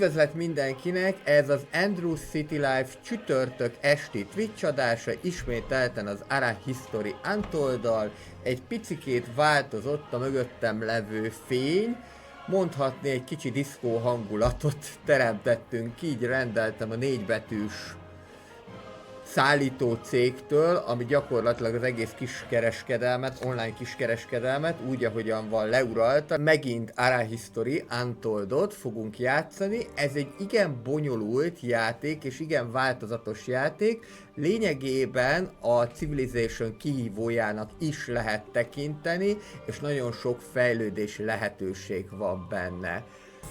Üdvözlet mindenkinek, ez az Andrew City Life csütörtök esti Twitch adása, ismételten az Ara History Untold-dal. Egy picikét változott a mögöttem levő fény, mondhatni egy kicsi diszkó hangulatot teremtettünk, így rendeltem a 4 betűs szállító cégtől, ami gyakorlatilag az egész kiskereskedelmet, online kiskereskedelmet, úgy ahogyan van leuralta. Megint Ara History Untold-ot fogunk játszani. Ez egy igen bonyolult játék, és igen változatos játék. Lényegében a Civilization kihívójának is lehet tekinteni, és nagyon sok fejlődési lehetőség van benne.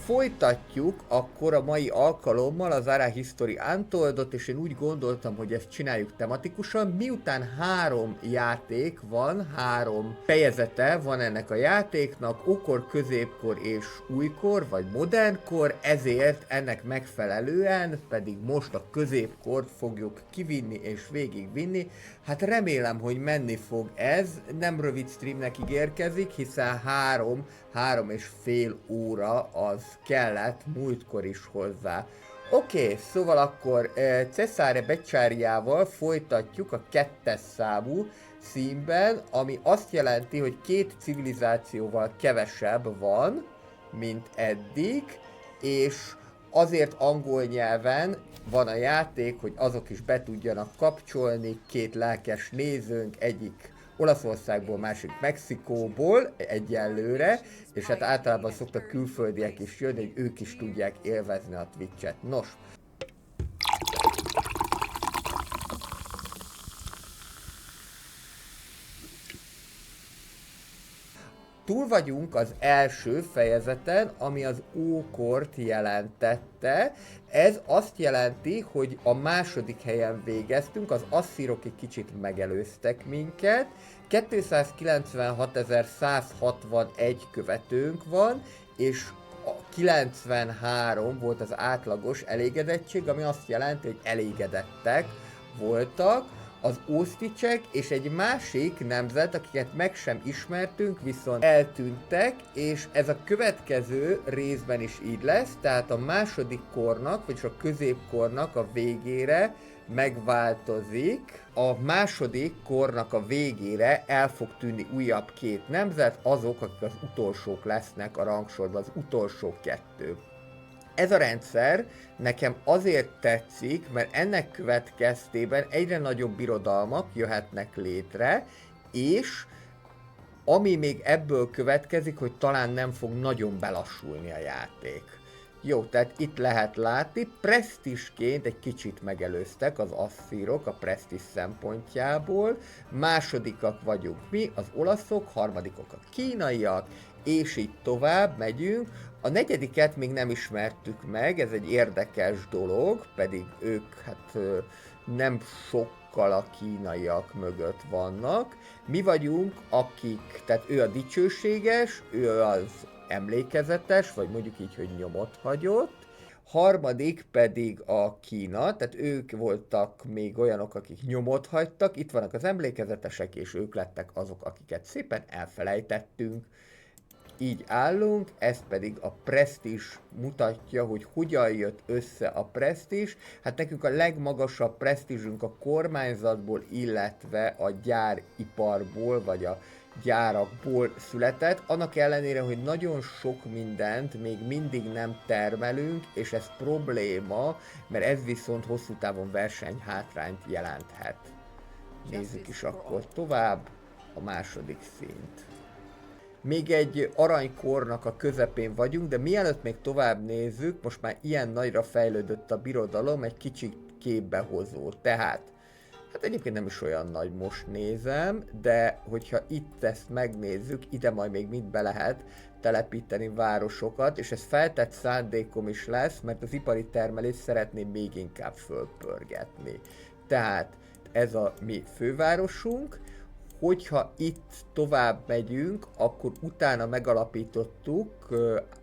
Folytatjuk akkor a mai alkalommal az Ara History Untold-ot, és én úgy gondoltam, hogy ezt csináljuk tematikusan, miután 3 játék van, 3 fejezete van ennek a játéknak, ókor, középkor és újkor, vagy modernkor, ezért ennek megfelelően pedig most a középkort fogjuk kivinni és végigvinni. Hát remélem, hogy menni fog ez, nem rövid streamnek ígérkezik, hiszen 3,5 óra az kellett múltkor is hozzá. Oké, szóval akkor Cesare Becsáriával folytatjuk a 2. számú színben, ami azt jelenti, hogy 2 civilizációval kevesebb van, mint eddig, és azért angol nyelven van a játék, hogy azok is be tudjanak kapcsolni, 2 lelkes nézőnk, egyik Olaszországból, másik Mexikóból egyelőre, és hát általában szoktak külföldiek is jönni, hogy ők is tudják élvezni a Twitch-et. Nos, túl vagyunk az első fejezeten, ami az ókort jelentette. Ez azt jelenti, hogy a második helyen végeztünk, az asszírok egy kicsit megelőztek minket. 296.161 követőnk van, és 93 volt az átlagos elégedettség, ami azt jelenti, hogy elégedettek voltak az ószticsek, és egy másik nemzet, akiket meg sem ismertünk, viszont eltűntek, és ez a következő részben is így lesz, tehát a második kornak, vagyis a középkornak a végére megváltozik. A második kornak a végére el fog tűnni újabb 2 nemzet, azok, akik az utolsók lesznek a rangsorban, az utolsó 2. Ez a rendszer nekem azért tetszik, mert ennek következtében egyre nagyobb birodalmak jöhetnek létre, és ami még ebből következik, hogy talán nem fog nagyon belassulni a játék. Jó, tehát itt lehet látni, presztízsként egy kicsit megelőztek az asszírok a presztízs szempontjából, másodikak vagyunk mi, az olaszok, harmadikok a kínaiak, és így tovább megyünk. A 4. még nem ismertük meg, ez egy érdekes dolog, pedig ők hát nem sokkal a kínaiak mögött vannak. Mi vagyunk, akik, tehát ő a dicsőséges, ő az emlékezetes, vagy mondjuk így, hogy nyomot hagyott. Harmadik pedig a Kína, tehát ők voltak még olyanok, akik nyomot hagytak, itt vannak az emlékezetesek, és ők lettek azok, akiket szépen elfelejtettünk. Így állunk, ez pedig a presztízs mutatja, hogy hogyan jött össze a presztízs. Hát nekünk a legmagasabb presztízsünk a kormányzatból, illetve a gyáriparból, vagy a gyárakból született, annak ellenére, hogy nagyon sok mindent még mindig nem termelünk, és ez probléma, mert ez viszont hosszú távon versenyhátrányt jelenthet. Nézzük is akkor tovább a második szint. Még egy aranykornak a közepén vagyunk, de mielőtt még tovább nézzük, most már ilyen nagyra fejlődött a birodalom, egy kicsit képbehozó. Tehát, hát egyébként nem is olyan nagy, most nézem, de hogyha itt ezt megnézzük, ide majd még mind be lehet telepíteni városokat, és ez feltett szándékom is lesz, mert az ipari termelést szeretném még inkább fölpörgetni. Tehát ez a mi fővárosunk. Hogyha itt tovább megyünk, akkor utána megalapítottuk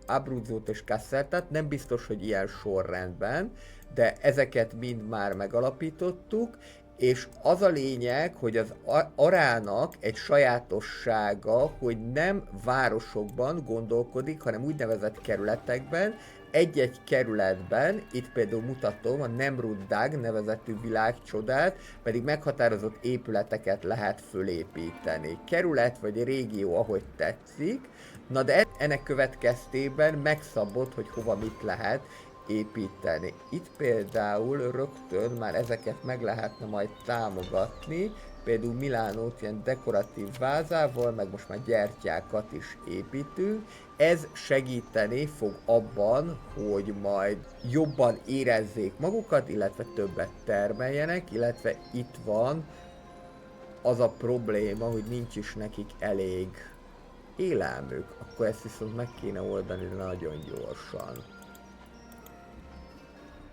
Abruzzót és Casertát, nem biztos, hogy ilyen sorrendben, de ezeket mind már megalapítottuk, és az a lényeg, hogy az Arának egy sajátossága, hogy nem városokban gondolkodik, hanem úgynevezett kerületekben, egy-egy kerületben, itt például mutatom a Nemruddag nevezetű világcsodát, pedig meghatározott épületeket lehet fölépíteni. Kerület vagy régió, ahogy tetszik, na de ennek következtében megszabott, hogy hova mit lehet építeni. Itt például rögtön már ezeket meg lehetne majd támogatni, például Milánót ilyen dekoratív vázával, meg most már gyertyákat is építünk. Ez segíteni fog abban, hogy majd jobban érezzék magukat, illetve többet termeljenek, illetve itt van az a probléma, hogy nincs is nekik elég élelmük. Akkor ezt viszont meg kéne oldani nagyon gyorsan.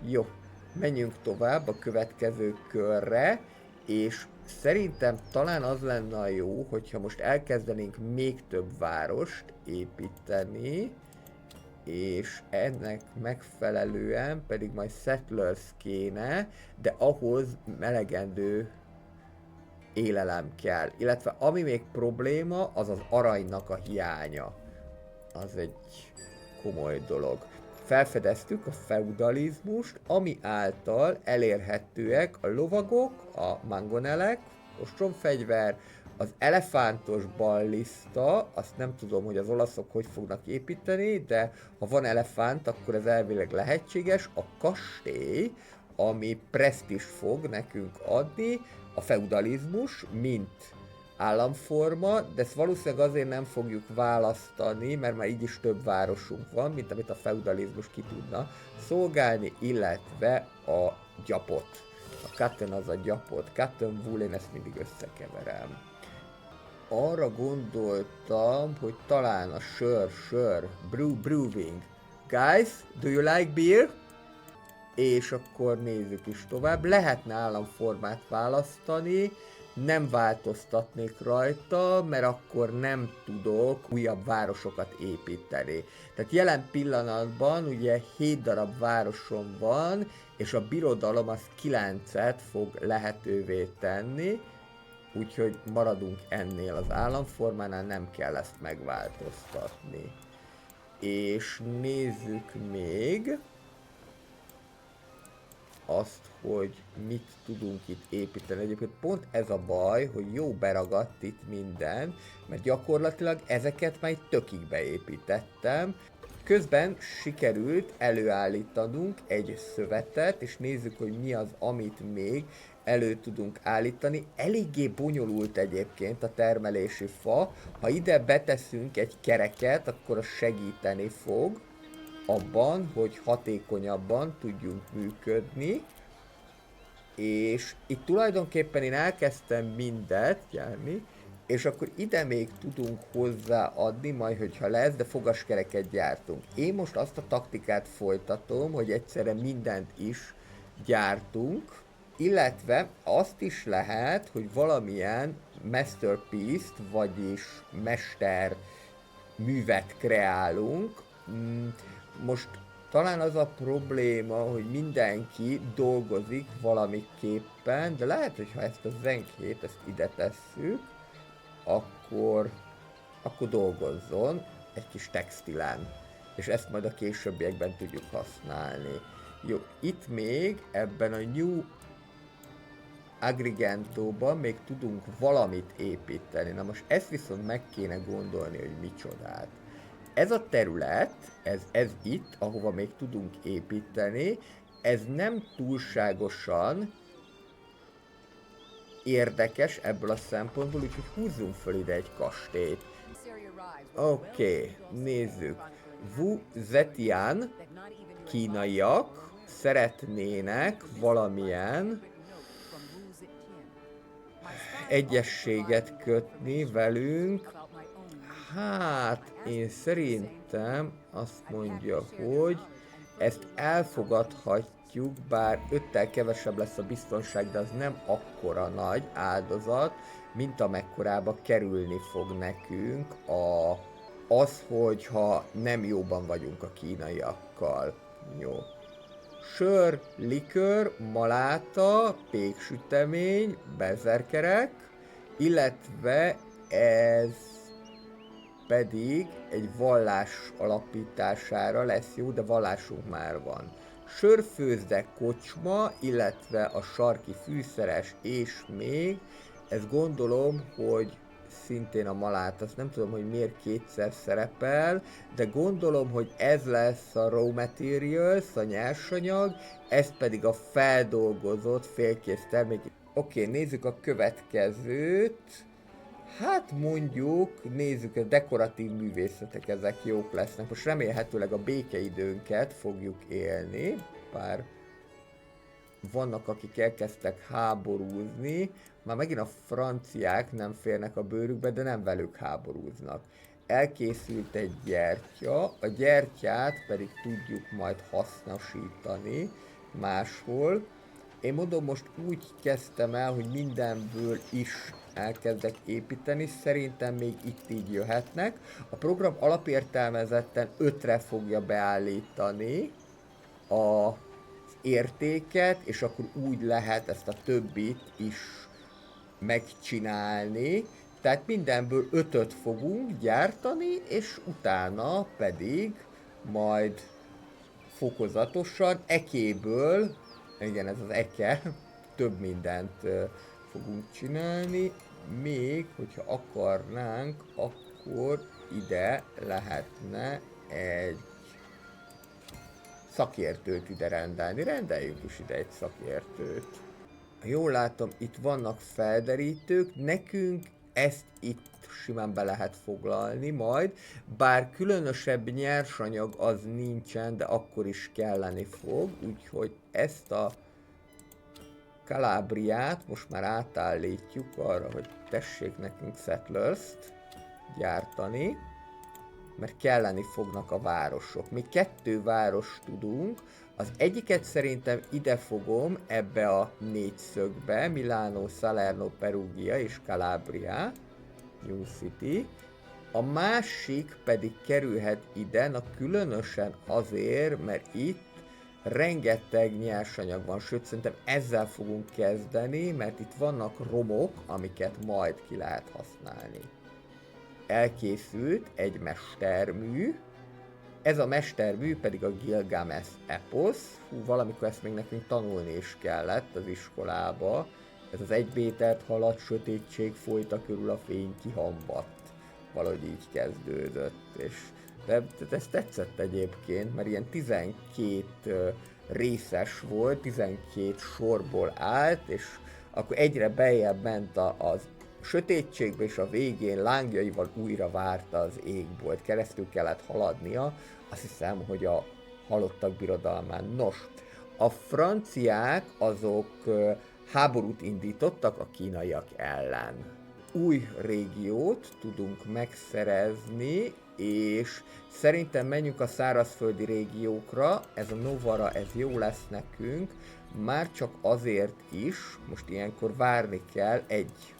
Jó, menjünk tovább a következő körre, és szerintem talán az lenne a jó, hogyha most elkezdenénk még több várost építeni, és ennek megfelelően pedig majd settlers kéne, de ahhoz melegendő élelem kell. Illetve ami még probléma, az az aranynak a hiánya. Az egy komoly dolog. Felfedeztük a feudalizmust, ami által elérhetőek a lovagok, a mangonelek, ostromfegyver, az elefántos ballista, azt nem tudom, hogy az olaszok hogy fognak építeni, de ha van elefánt, akkor ez elvileg lehetséges. A kastély, ami presztízs fog nekünk adni, a feudalizmus, mint államforma, de ezt valószínűleg azért nem fogjuk választani, mert már így is több városunk van, mint amit a feudalizmus ki tudna szolgálni, illetve a gyapot. A cotton az a gyapot. Cotton wool, én ezt mindig összekeverem. Arra gondoltam, hogy talán a brewing. Guys, do you like beer? És akkor nézzük is tovább. Lehetne államformát választani, nem változtatnék rajta, mert akkor nem tudok újabb városokat építeni. Tehát jelen pillanatban ugye 7 darab városom van, és a birodalom az 9-et fog lehetővé tenni, úgyhogy maradunk ennél az államformánál, nem kell ezt megváltoztatni. És nézzük még azt, hogy mit tudunk itt építeni. Egyébként pont ez a baj, hogy jó beragadt itt minden, mert gyakorlatilag ezeket már tökig beépítettem. Közben sikerült előállítanunk egy szövetet, és nézzük, hogy mi az, amit még elő tudunk állítani. Eléggé bonyolult egyébként a termelési fa. Ha ide beteszünk egy kereket, akkor az segíteni fog abban, hogy hatékonyabban tudjunk működni. És itt tulajdonképpen én elkezdtem mindet gyárni, és akkor ide még tudunk hozzáadni, majd hogyha lesz, de fogaskereket gyártunk. Én most azt a taktikát folytatom, hogy egyszerre mindent is gyártunk, illetve azt is lehet, hogy valamilyen masterpiece-t, vagyis mester művet kreálunk. Most talán az a probléma, hogy mindenki dolgozik valamiképpen, de lehet, hogy ha ezt a zenkhét, ezt ide tesszük, akkor dolgozzon egy kis textilen, és ezt majd a későbbiekben tudjuk használni. Jó, itt még ebben a New Agrigentóban még tudunk valamit építeni. Na most ezt viszont meg kéne gondolni, hogy micsodát. Ez a terület, ez itt, ahova még tudunk építeni, ez nem túlságosan érdekes ebből a szempontból, úgyhogy húzzunk föl ide egy kastélyt. Oké, nézzük. Wu Zetian kínaiak szeretnének valamilyen egyességet kötni velünk. Hát, én szerintem azt mondja, hogy ezt elfogadhatjuk, bár 5-tel kevesebb lesz a biztonság, de az nem akkora nagy áldozat, mint amekkorába kerülni fog nekünk az, hogyha nem jóban vagyunk a kínaiakkal. Jó. Sör, likőr, maláta, péksütemény, bezerkerek, illetve ez pedig egy vallás alapítására lesz jó, de vallásunk már van. Sörfőzdek kocsma, illetve a sarki fűszeres, és még, ezt gondolom, hogy szintén a malát, azt nem tudom, hogy miért kétszer szerepel, de gondolom, hogy ez lesz a raw materials, a nyersanyag, ez pedig a feldolgozott félkész termék. Oké, nézzük a következőt. Hát mondjuk, nézzük, a dekoratív művészetek, ezek jók lesznek. Most remélhetőleg a békeidőnket fogjuk élni, bár vannak, akik elkezdtek háborúzni, már megint a franciák nem férnek a bőrükbe, de nem velük háborúznak. Elkészült egy gyertya, a gyertyát pedig tudjuk majd hasznosítani máshol. Én mondom, most úgy kezdtem el, hogy mindenből is elkezdek építeni, szerintem még itt így jöhetnek. A program alapértelmezetten 5-re fogja beállítani a értéket, és akkor úgy lehet ezt a többit is megcsinálni. Tehát mindenből 5-öt fogunk gyártani, és utána pedig majd fokozatosan ekéből, igen, ez az eke, több mindent fogunk csinálni, még hogyha akarnánk, akkor ide lehetne egy szakértőt ide rendelni. Rendeljünk is ide egy szakértőt. Jól látom, itt vannak felderítők, nekünk ezt itt simán be lehet foglalni majd, bár különösebb nyersanyag az nincsen, de akkor is kelleni fog, úgyhogy ezt a Kalábriát most már átállítjuk arra, hogy tessék nekünk Settlers-t gyártani, mert kelleni fognak a városok. Mi 2 város tudunk, az egyiket szerintem ide fogom ebbe a 4 szögbe, Milano, Salerno, Perugia és Calabria, New City. A másik pedig kerülhet ide, na különösen azért, mert itt rengeteg nyersanyag van, sőt szerintem ezzel fogunk kezdeni, mert itt vannak romok, amiket majd ki lehet használni. Elkészült egy mestermű, ez a mestermű pedig a Gilgamesh eposz. Valamikor ezt még nekünk tanulni is kellett az iskolába. Ez az egybétert halad, sötétség folyta körül a fény kihambadt. Valahogy így kezdődött, és de ez tetszett egyébként, mert ilyen 12 részes volt, 12 sorból állt, és akkor egyre beljebb ment az sötétségbe, és a végén lángjaival újra várta az égbolt. Keresztül kellett haladnia, azt hiszem, hogy a halottak birodalmán. Nos, a franciák azok háborút indítottak a kínaiak ellen. Új régiót tudunk megszerezni, és szerintem menjünk a szárazföldi régiókra, ez a Novara, ez jó lesz nekünk, már csak azért is, most ilyenkor várni kell egy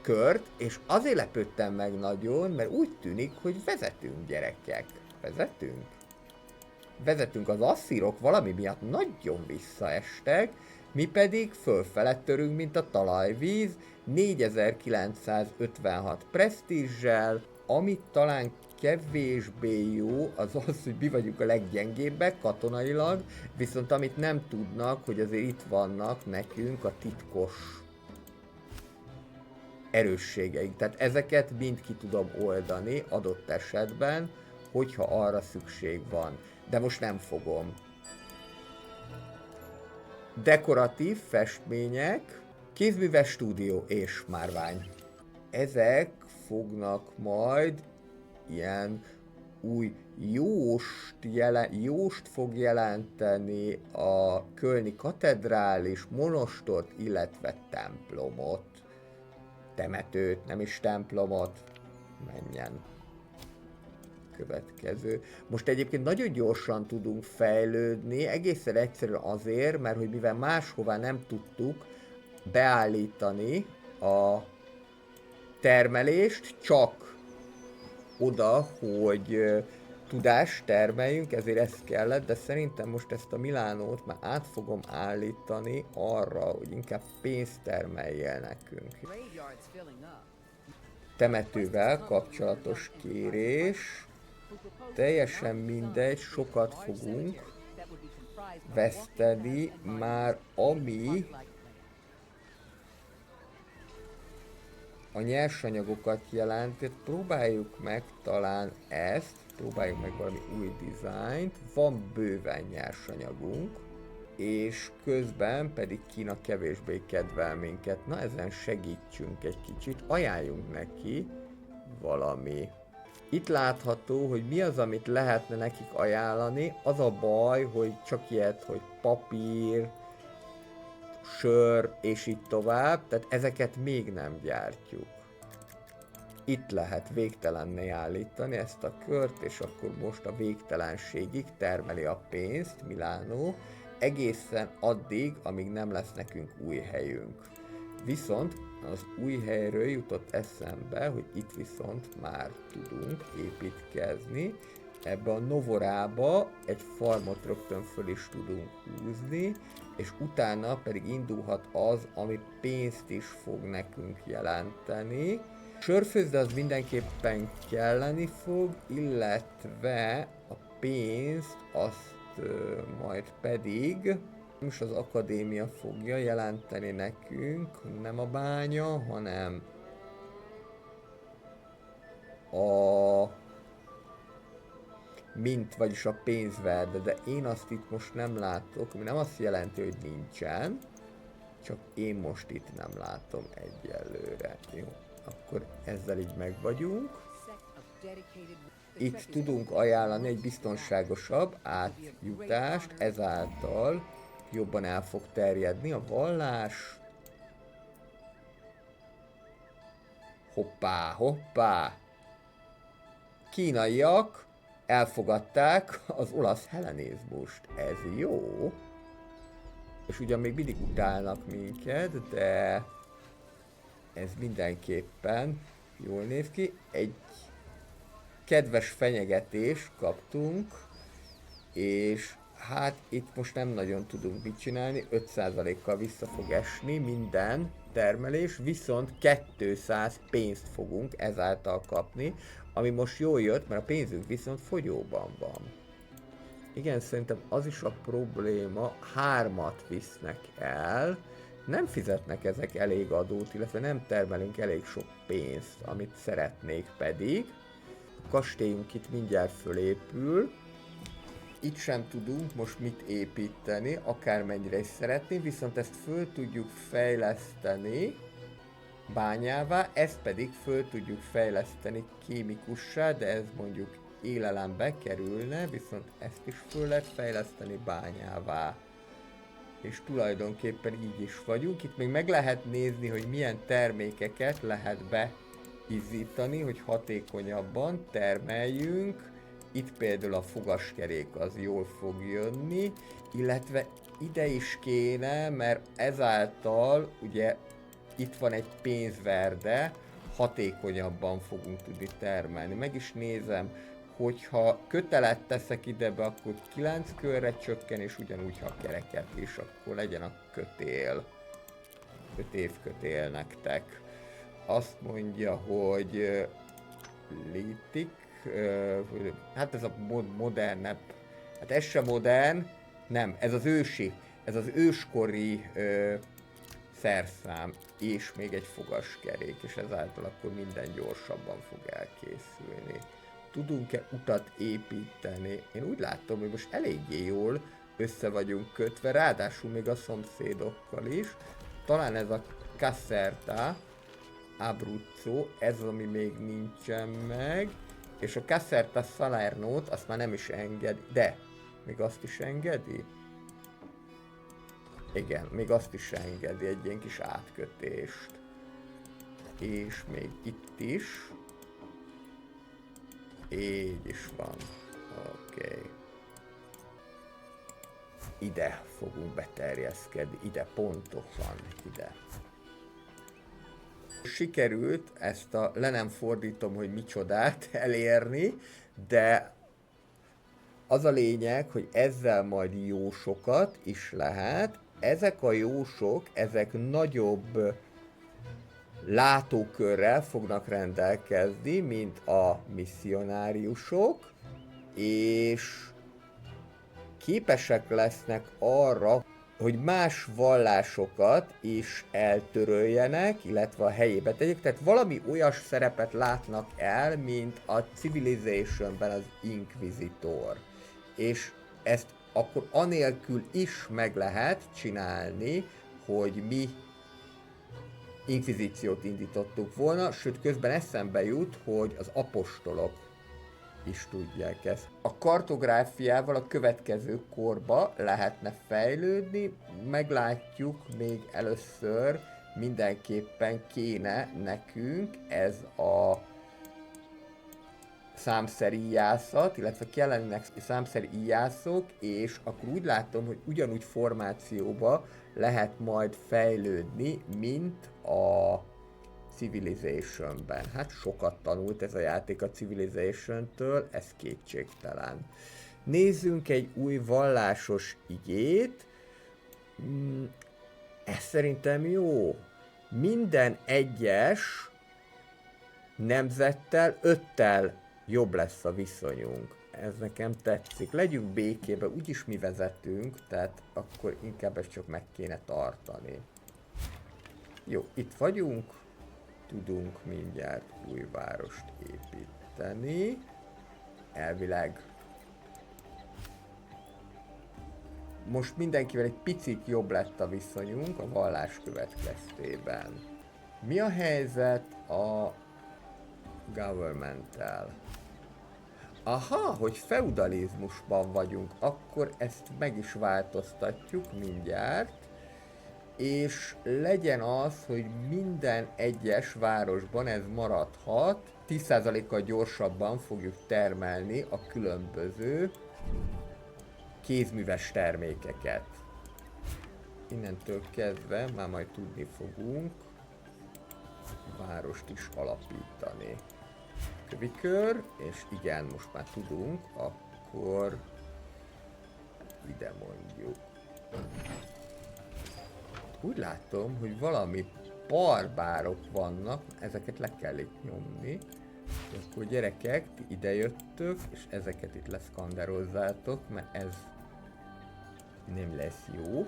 kört, és azért lepődtem meg nagyon, mert úgy tűnik, hogy vezetünk, gyerekek. Vezetünk? Vezetünk, az asszírok valami miatt nagyon visszaestek, mi pedig fölfele törünk, mint a talajvíz, 4956 presztízsel, amit talán kevésbé jó, az az, hogy mi vagyunk a leggyengébbek katonailag, viszont amit nem tudnak, hogy azért itt vannak nekünk a titkos erősségeink. Tehát ezeket mind ki tudom oldani adott esetben, hogyha arra szükség van. De most nem fogom. Dekoratív festmények, kézműves stúdió és márvány. Ezek fognak majd ilyen új jóst fog jelenteni a kölni katedrális, monostort, illetve templomot. Temetőt, nem is templomot. Menjen. Következő. Most egyébként nagyon gyorsan tudunk fejlődni, egészen egyszerűen azért, mert hogy mivel máshová nem tudtuk beállítani a termelést, csak oda, hogy tudást termeljünk, ezért ez kellett, de szerintem most ezt a Milánót már át fogom állítani arra, hogy inkább pénzt termeljél nekünk. temetővel kapcsolatos kérés. Teljesen mindegy, sokat fogunk veszteni már, ami a nyersanyagokat jelent. Próbáljuk meg talán ezt, próbáljuk meg valami új dizájnt. Van bőven nyersanyagunk, és közben pedig Kína kevésbé kedvel minket. Na, ezen segítsünk egy kicsit, ajánljunk neki valami. Itt látható, hogy mi az, amit lehetne nekik ajánlani. Az a baj, hogy csak ilyet, hogy papír, sör, és így tovább, tehát ezeket még nem gyártjuk. Itt lehet végtelenné állítani ezt a kört, és akkor most a végtelenségig termeli a pénzt Milánó, egészen addig, amíg nem lesz nekünk új helyünk. Viszont az új helyről jutott eszembe, hogy itt viszont már tudunk építkezni. Ebbe a Novorába egy farmot rögtön föl is tudunk húzni, és utána pedig indulhat az, ami pénzt is fog nekünk jelenteni. Sörfőzde az mindenképpen kelleni fog, illetve a pénzt azt majd pedig most az akadémia fogja jelenteni nekünk, nem a bánya, hanem a mint, vagyis a pénzverde, de én azt itt most nem látok, ami nem azt jelenti, hogy nincsen, csak én most itt nem látom egyelőre. Jó, akkor ezzel így meg vagyunk. Itt tudunk ajánlani egy biztonságosabb átjutást, ezáltal jobban el fog terjedni a vallás. Hoppá, hoppá! Kínaiak elfogadták az olasz hellenizmust. Ez jó. És ugyan még mindig utálnak minket, de ez mindenképpen jól néz ki. Egy kedves fenyegetést kaptunk, és hát itt most nem nagyon tudunk mit csinálni, 5%-kal vissza fog esni minden termelés, viszont 200 pénzt fogunk ezáltal kapni, ami most jól jött, mert a pénzünk viszont fogyóban van. Igen, szerintem az is a probléma, 3-at visznek el, nem fizetnek ezek elég adót, illetve nem termelünk elég sok pénzt, amit szeretnék pedig. A kastélyunk itt mindjárt fölépül. Itt sem tudunk most mit építeni, akármennyire is szeretném, viszont ezt föl tudjuk fejleszteni bányává, ezt pedig föl tudjuk fejleszteni kémikussá, de ez mondjuk élelembe kerülne, viszont ezt is föl lehet fejleszteni bányává. És tulajdonképpen így is vagyunk. Itt még meg lehet nézni, hogy milyen termékeket lehet beizzítani, hogy hatékonyabban termeljünk. Itt például a fogaskerék az jól fog jönni, illetve ide is kéne, mert ezáltal ugye itt van egy pénzverde, hatékonyabban fogunk tudni termelni. Meg is nézem, hogyha kötelet teszek ide be, akkor 9 körre csökken, és ugyanúgy, ha kereket is, akkor legyen a kötél. 5 év kötél nektek. Azt mondja, hogy litik, hát ez a modernebb, hát ez sem modern, nem, ez az ősi, ez az őskori szerszám, és még egy fogaskerék, és ezáltal akkor minden gyorsabban fog elkészülni. Tudunk-e utat építeni? Én úgy látom, hogy most eléggé jól össze vagyunk kötve, ráadásul még a szomszédokkal is. Talán ez a Caserta, Abruzzo, ez ami még nincsen meg, és a Caserta Salernót azt már nem is engedi, de még azt is engedi? Igen, még azt is engedi, egy ilyen kis átkötést. És még itt is. Így is van. Oké. Ide fogunk beterjeszkedni, ide pontosan, ide. Sikerült ezt a le nem fordítom, hogy micsodát elérni, de az a lényeg, hogy ezzel majd jósokat is lehet. Ezek a jósok, ezek nagyobb látókörrel fognak rendelkezni, mint a misszionáriusok, és képesek lesznek arra, hogy más vallásokat is eltöröljenek, illetve a helyébe tegyék, tehát valami olyas szerepet látnak el, mint a Civilizationben az Inquisitor. És ezt akkor anélkül is meg lehet csinálni, hogy mi inkvizíciót indítottuk volna, sőt közben eszembe jut, hogy az apostolok is tudják ezt. A kartográfiával a következő korba lehetne fejlődni, meglátjuk, még először mindenképpen kéne nekünk ez a számszeríjászat, illetve kellenének számszeríjászok, és akkor úgy látom, hogy ugyanúgy formációba lehet majd fejlődni, mint a Civilizationben. Hát sokat tanult ez a játék a Civilization-től, ez kétségtelen. Nézzünk egy új vallásos igét. Ez szerintem jó. Minden egyes nemzettel 5-tel jobb lesz a viszonyunk. Ez nekem tetszik. Legyünk békében, úgyis mi vezetünk, tehát akkor inkább ezt csak meg kéne tartani. Jó, itt vagyunk. Tudunk mindjárt új várost építeni. Elvileg. Most mindenkivel egy picit jobb lett a viszonyunk a vallás következtében. Mi a helyzet a government-tel? Aha, hogy feudalizmusban vagyunk, akkor ezt meg is változtatjuk mindjárt. És legyen az, hogy minden egyes városban ez maradhat, 10%-kal gyorsabban fogjuk termelni a különböző kézműves termékeket. Innentől kezdve már majd tudni fogunk várost is alapítani. Kövikör, és igen, most már tudunk, akkor ide mondjuk. Úgy látom, hogy valami barbárok vannak, ezeket le kell itt nyomni. Akkor gyerekek, ti ide jöttök, és ezeket itt leszkanderozzátok, mert ez nem lesz jó.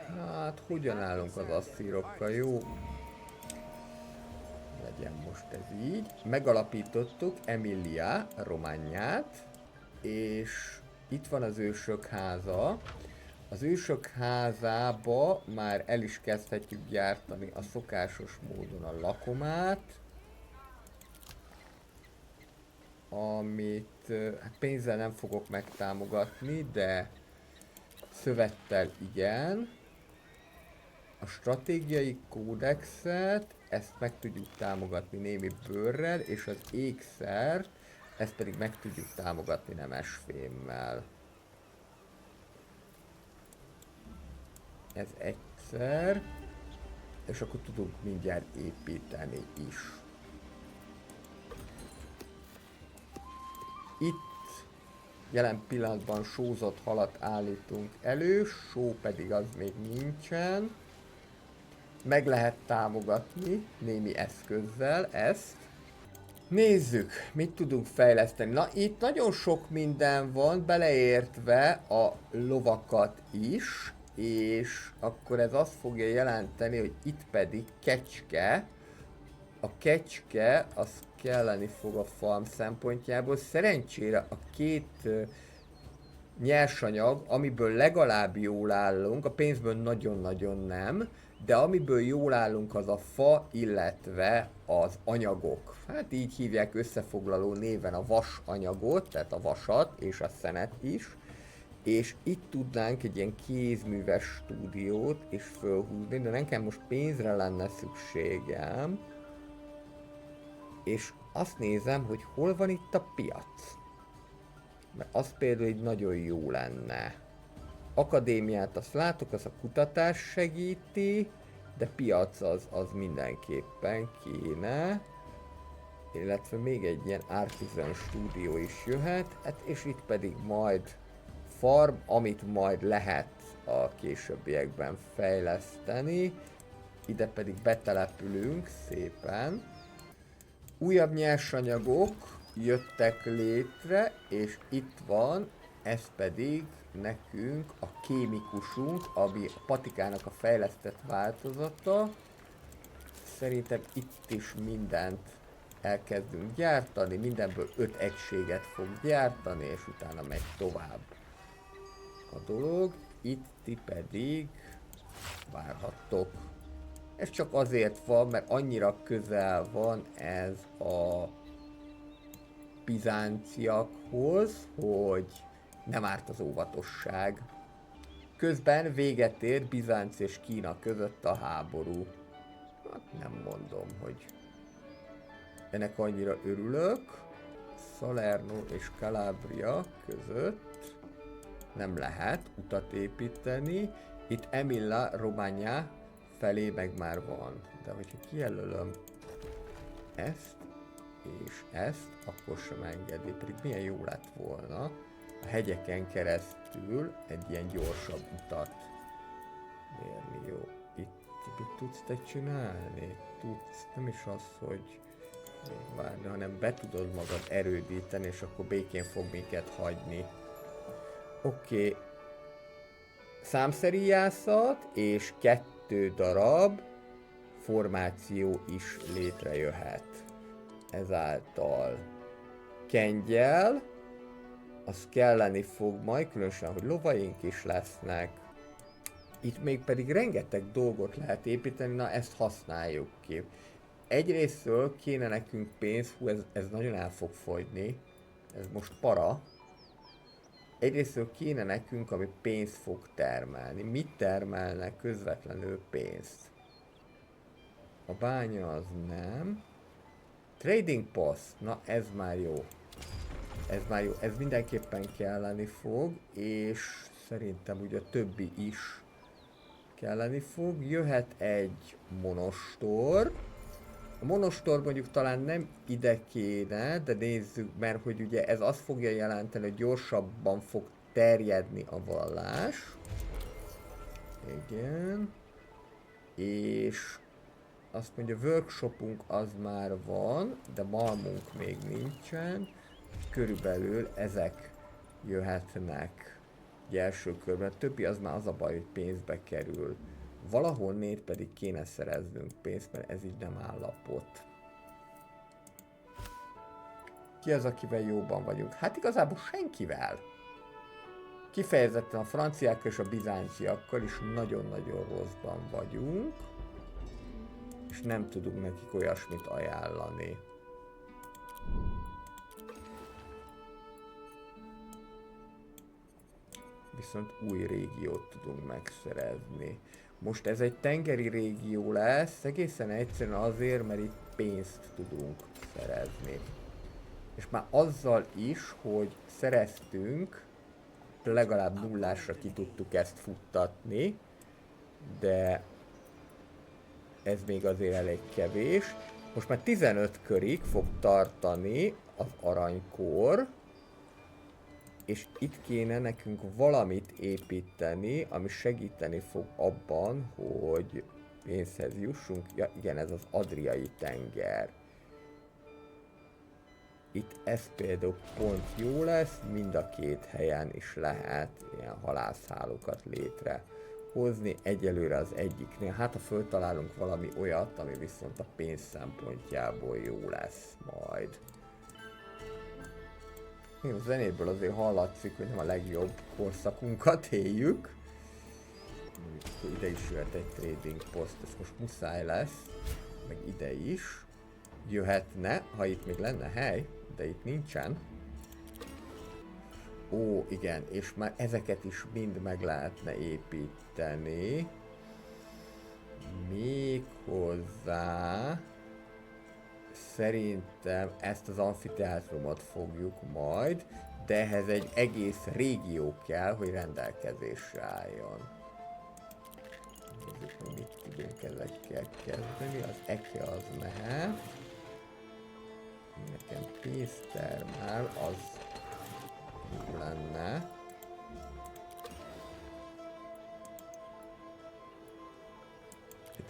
Hát, hogyan állunk az asszírokkal, jó? Legyen most ez így. Megalapítottuk Emilia Romagnát, és itt van az ősök háza. Az ősök házába már el is kezdhetjük gyártani a szokásos módon a lakomát, amit hát pénzzel nem fogok megtámogatni, de szövettel igen. A stratégiai kódexet, ezt meg tudjuk támogatni némi bőrrel, és az ékszert, ezt pedig meg tudjuk támogatni nemesfémmel. Ez egyszer, és akkor tudunk mindjárt építeni is. Itt jelen pillanatban sózott halat állítunk elő, só pedig az még nincsen. Meg lehet támogatni némi eszközzel ezt. Nézzük, mit tudunk fejleszteni. Na, itt nagyon sok minden van, beleértve a lovakat is, és akkor ez azt fogja jelenteni, hogy itt pedig kecske. A kecske, az kelleni fog a farm szempontjából. Szerencsére a két nyersanyag, amiből legalább jól állunk, a pénzből nagyon-nagyon nem, de amiből jól állunk, az a fa, illetve az anyagok. Hát így hívják összefoglaló néven a vasanyagot, tehát a vasat és a szenet is. És itt tudnánk egy ilyen kézműves stúdiót is fölhúzni, de nekem most pénzre lenne szükségem. És azt nézem, hogy hol van itt a piac. Mert az például így nagyon jó lenne. Akadémiát azt látok, az a kutatás segíti, de piac az mindenképpen kéne. Illetve még egy ilyen artisan stúdió is jöhet, hát és itt pedig majd farm, amit majd lehet a későbbiekben fejleszteni. Ide pedig betelepülünk szépen. Újabb nyersanyagok jöttek létre, és itt van, ez pedig nekünk a kémikusunk, ami a patikának a fejlesztett változata. Szerintem itt is mindent elkezdünk gyártani, mindenből 5 egységet fog gyártani, és utána megy tovább a dolog. Itt ti pedig várhattok. Ez csak azért van, mert annyira közel van ez a bizánciakhoz, hogy nem árt az óvatosság. Közben véget ér Bizánc és Kína között a háború. Hát nem mondom, hogy ennek annyira örülök. Salerno és Calabria között nem lehet utat építeni. Itt Emilia Romagna felé meg már van. De hogyha kijelölöm ezt és ezt, akkor sem engedi. Pedig milyen jó lett volna a hegyeken keresztül egy ilyen gyorsabb utat mérni. Jó, itt mit tudsz te csinálni? Tudsz, nem is az, hogy várni, hanem be tudod magad erődíteni, és akkor békén fog minket hagyni. Oké. Számszeríjászat és 2 darab formáció is létrejöhet. Ezáltal kengyel, az kelleni fog majd, különösen, hogy lovaink is lesznek. Itt még pedig rengeteg dolgot lehet építeni, na ezt használjuk ki. Egyrésztről kéne nekünk pénz, hú, ez nagyon el fog fogyni, ez most para. Egyrésztről kéne nekünk, ami pénzt fog termelni. Mit termelnek közvetlenül pénzt? A bánya az nem. Trading post, na ez már jó. Ez már jó, ez mindenképpen kelleni fog, és szerintem ugye a többi is kelleni fog. Jöhet egy monostor. A monostor mondjuk talán nem ide kéne, de nézzük, mert hogy ugye ez azt fogja jelenteni, hogy gyorsabban fog terjedni a vallás. Igen. És azt mondja, workshopunk az már van, de malmunk még nincsen. Körülbelül ezek jöhetnek egy első körben. A többi az már az a baj, hogy pénzbe kerül. Valahonnét pedig kéne szereznünk pénzt, mert ez így nem állapot. Ki az, akivel jóban vagyunk? Hát igazából senkivel. Kifejezetten a franciákkal és a bizánciakkal is nagyon-nagyon rosszban vagyunk. És nem tudunk nekik olyasmit ajánlani. Viszont új régiót tudunk megszerezni. Most ez egy tengeri régió lesz, egészen egyszerűen azért, mert itt pénzt tudunk szerezni. És már azzal is, hogy szereztünk, legalább nullásra ki tudtuk ezt futtatni, de ez még azért elég kevés. Most már 15 körig fog tartani az aranykor, és itt kéne nekünk valamit építeni, ami segíteni fog abban, hogy pénzhez jussunk. Ja igen, ez az Adriai tenger. Itt ez például pont jó lesz, mind a két helyen is lehet ilyen halászhálókat létrehozni. Egyelőre az egyiknél, hát ha föltalálunk valami olyat, ami viszont a pénz szempontjából jó lesz majd. A zenéből azért hallatszik, hogy nem a legjobb korszakunkat éljük. Ide is jöhet egy trading post, ez most muszáj lesz, meg ide is. Jöhetne, ha itt még lenne hely, de itt nincsen. Ó, igen, és már ezeket is mind meg lehetne építeni. Méghozzá szerintem ezt az amfiteátrumot fogjuk majd, de ehhez egy egész régió kell, hogy rendelkezésre álljon. Nézzük, hogy mit tudunk ezekkel kezdeni. Az eke az mehet. Nekem pénzt termel, az jó lenne.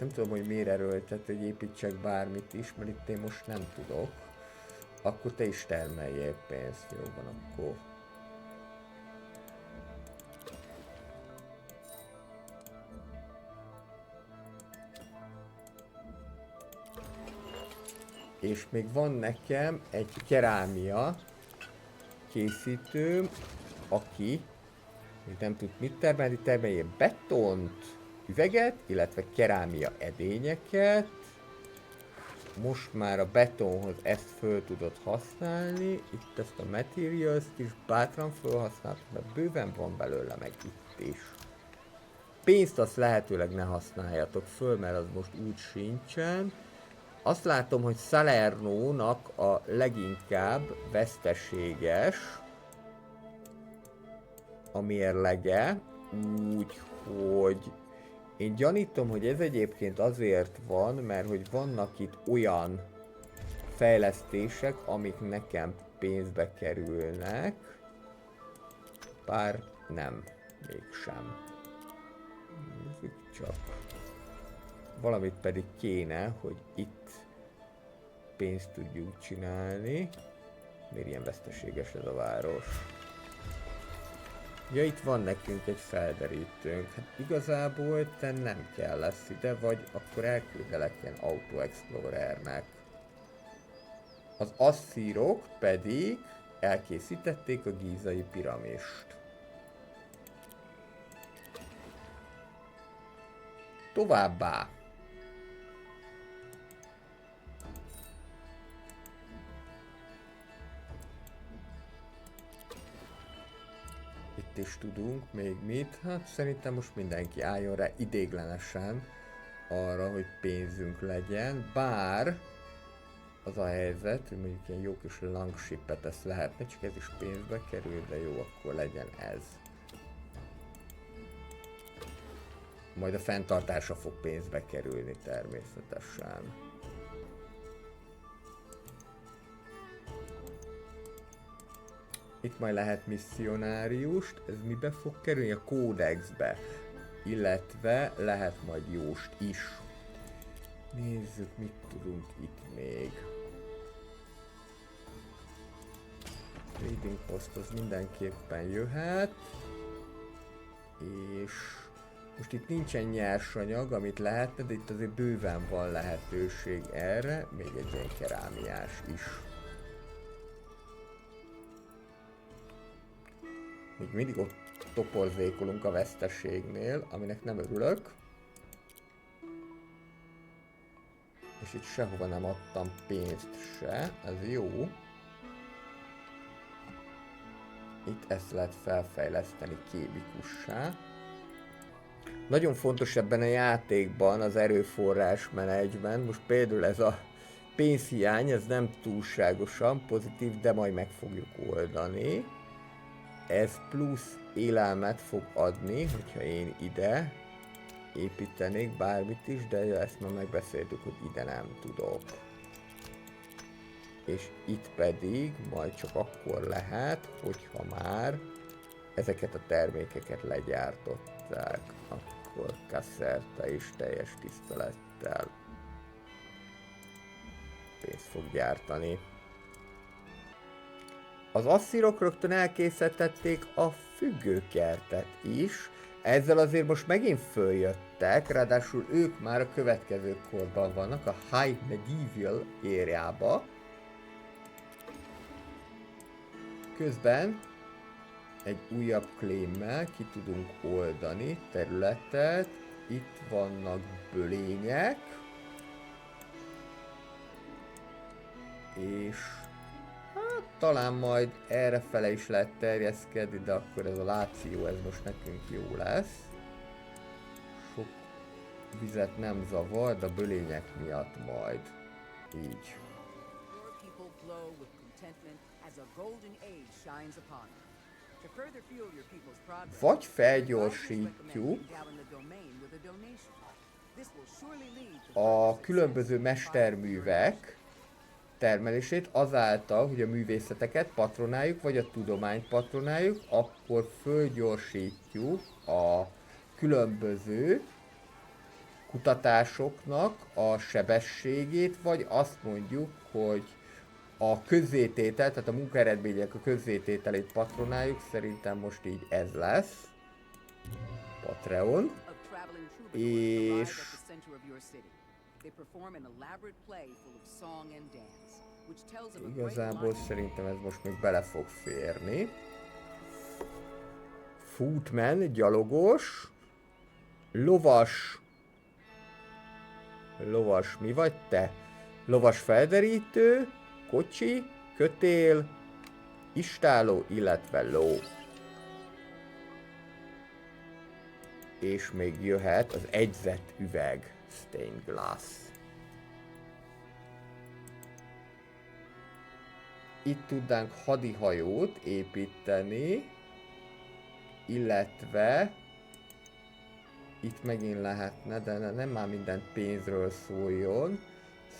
Nem tudom, hogy miért erőltet, hogy építsek bármit is, mert itt én most nem tudok. Akkor te is termeljél pénzt, jó van akkor. És még van nekem egy kerámia készítőm, aki még nem tud mit termelni, termelje betont, üveget, illetve kerámia edényeket. Most már a betonhoz ezt föl tudod használni, itt ezt a materials-t is bátran felhasználtam, mert bőven van belőle meg itt is. Pénzt azt lehetőleg ne használjatok föl, mert az most úgy sincsen. Azt látom, hogy Salernónak a leginkább veszteséges a mérlege, úgyhogy én gyanítom, hogy ez egyébként azért van, mert hogy vannak itt olyan fejlesztések, amik nekem pénzbe kerülnek, bár nem, mégsem. Nézzük csak. Valamit pedig kéne, hogy itt pénzt tudjuk csinálni. Miért ilyen veszteséges ez a város? Ja, itt van nekünk egy felderítőnk. Hát igazából te nem kell lesz ide, vagy akkor elküldelek ilyen Auto Explorernek. Az asszírok pedig elkészítették a gízai piramist. Továbbá. Itt is tudunk még mit. Hát szerintem most mindenki álljon rá idéglenesen arra, hogy pénzünk legyen. Bár az a helyzet, hogy mondjuk ilyen jó kis langshipet ezt lehetne, csak ez is pénzbe kerül, de jó, akkor legyen ez. Majd a fenntartása fog pénzbe kerülni természetesen. Itt majd lehet misszionáriust, ez mibe fog kerülni? A kódexbe. Illetve lehet majd jóst is. Nézzük, mit tudunk itt még. Trading post az mindenképpen jöhet. És most itt nincsen nyersanyag, amit lehetne, de itt azért bőven van lehetőség erre. Még egy ilyen kerámiás is. Még mindig ott toporzékolunk a veszteségnél, aminek nem örülök. És itt sehova nem adtam pénzt se, ez jó. Itt ezt lehet felfejleszteni kébikussá. Nagyon fontos ebben a játékban az erőforrás menedzsment. Most például ez a pénzhiány, ez nem túlságosan pozitív, de majd meg fogjuk oldani. Ez plusz élelmet fog adni, hogyha én ide építenék bármit is, de ezt már megbeszéltük, hogy ide nem tudok. És itt pedig majd csak akkor lehet, hogyha már ezeket a termékeket legyártották, akkor Caserta is teljes tisztelettel pénzt fog gyártani. Az asszírok rögtön elkészítették a függőkertet is, ezzel azért most megint följöttek, ráadásul ők már a következő korban vannak, a High Medieval érjába. Közben egy újabb claimmel ki tudunk oldani területet, itt vannak bölények, és hát talán majd errefele is lehet terjeszkedni, de akkor ez a láció, ez most nekünk jó lesz. Sok vizet nem zavar, de a bölények miatt majd. Így. Vagy felgyorsítjuk a különböző mesterművek termelését azáltal, hogy a művészeteket patronáljuk, vagy a tudományt patronáljuk, akkor fölgyorsítjuk a különböző kutatásoknak a sebességét, vagy azt mondjuk, hogy a közzététel, tehát a munkaeredmények a közzétételét patronáljuk, szerintem most így ez lesz. Patreon. És igazából szerintem ez most még bele fog férni. Footman, gyalogos. Lovas. Lovas, mi vagy te? Lovas felderítő, kocsi, kötél, istáló, illetve ló. És még jöhet az egyzett üveg, stained glass. Itt tudnánk hadihajót építeni, illetve itt megint lehetne, de nem már minden pénzről szóljon.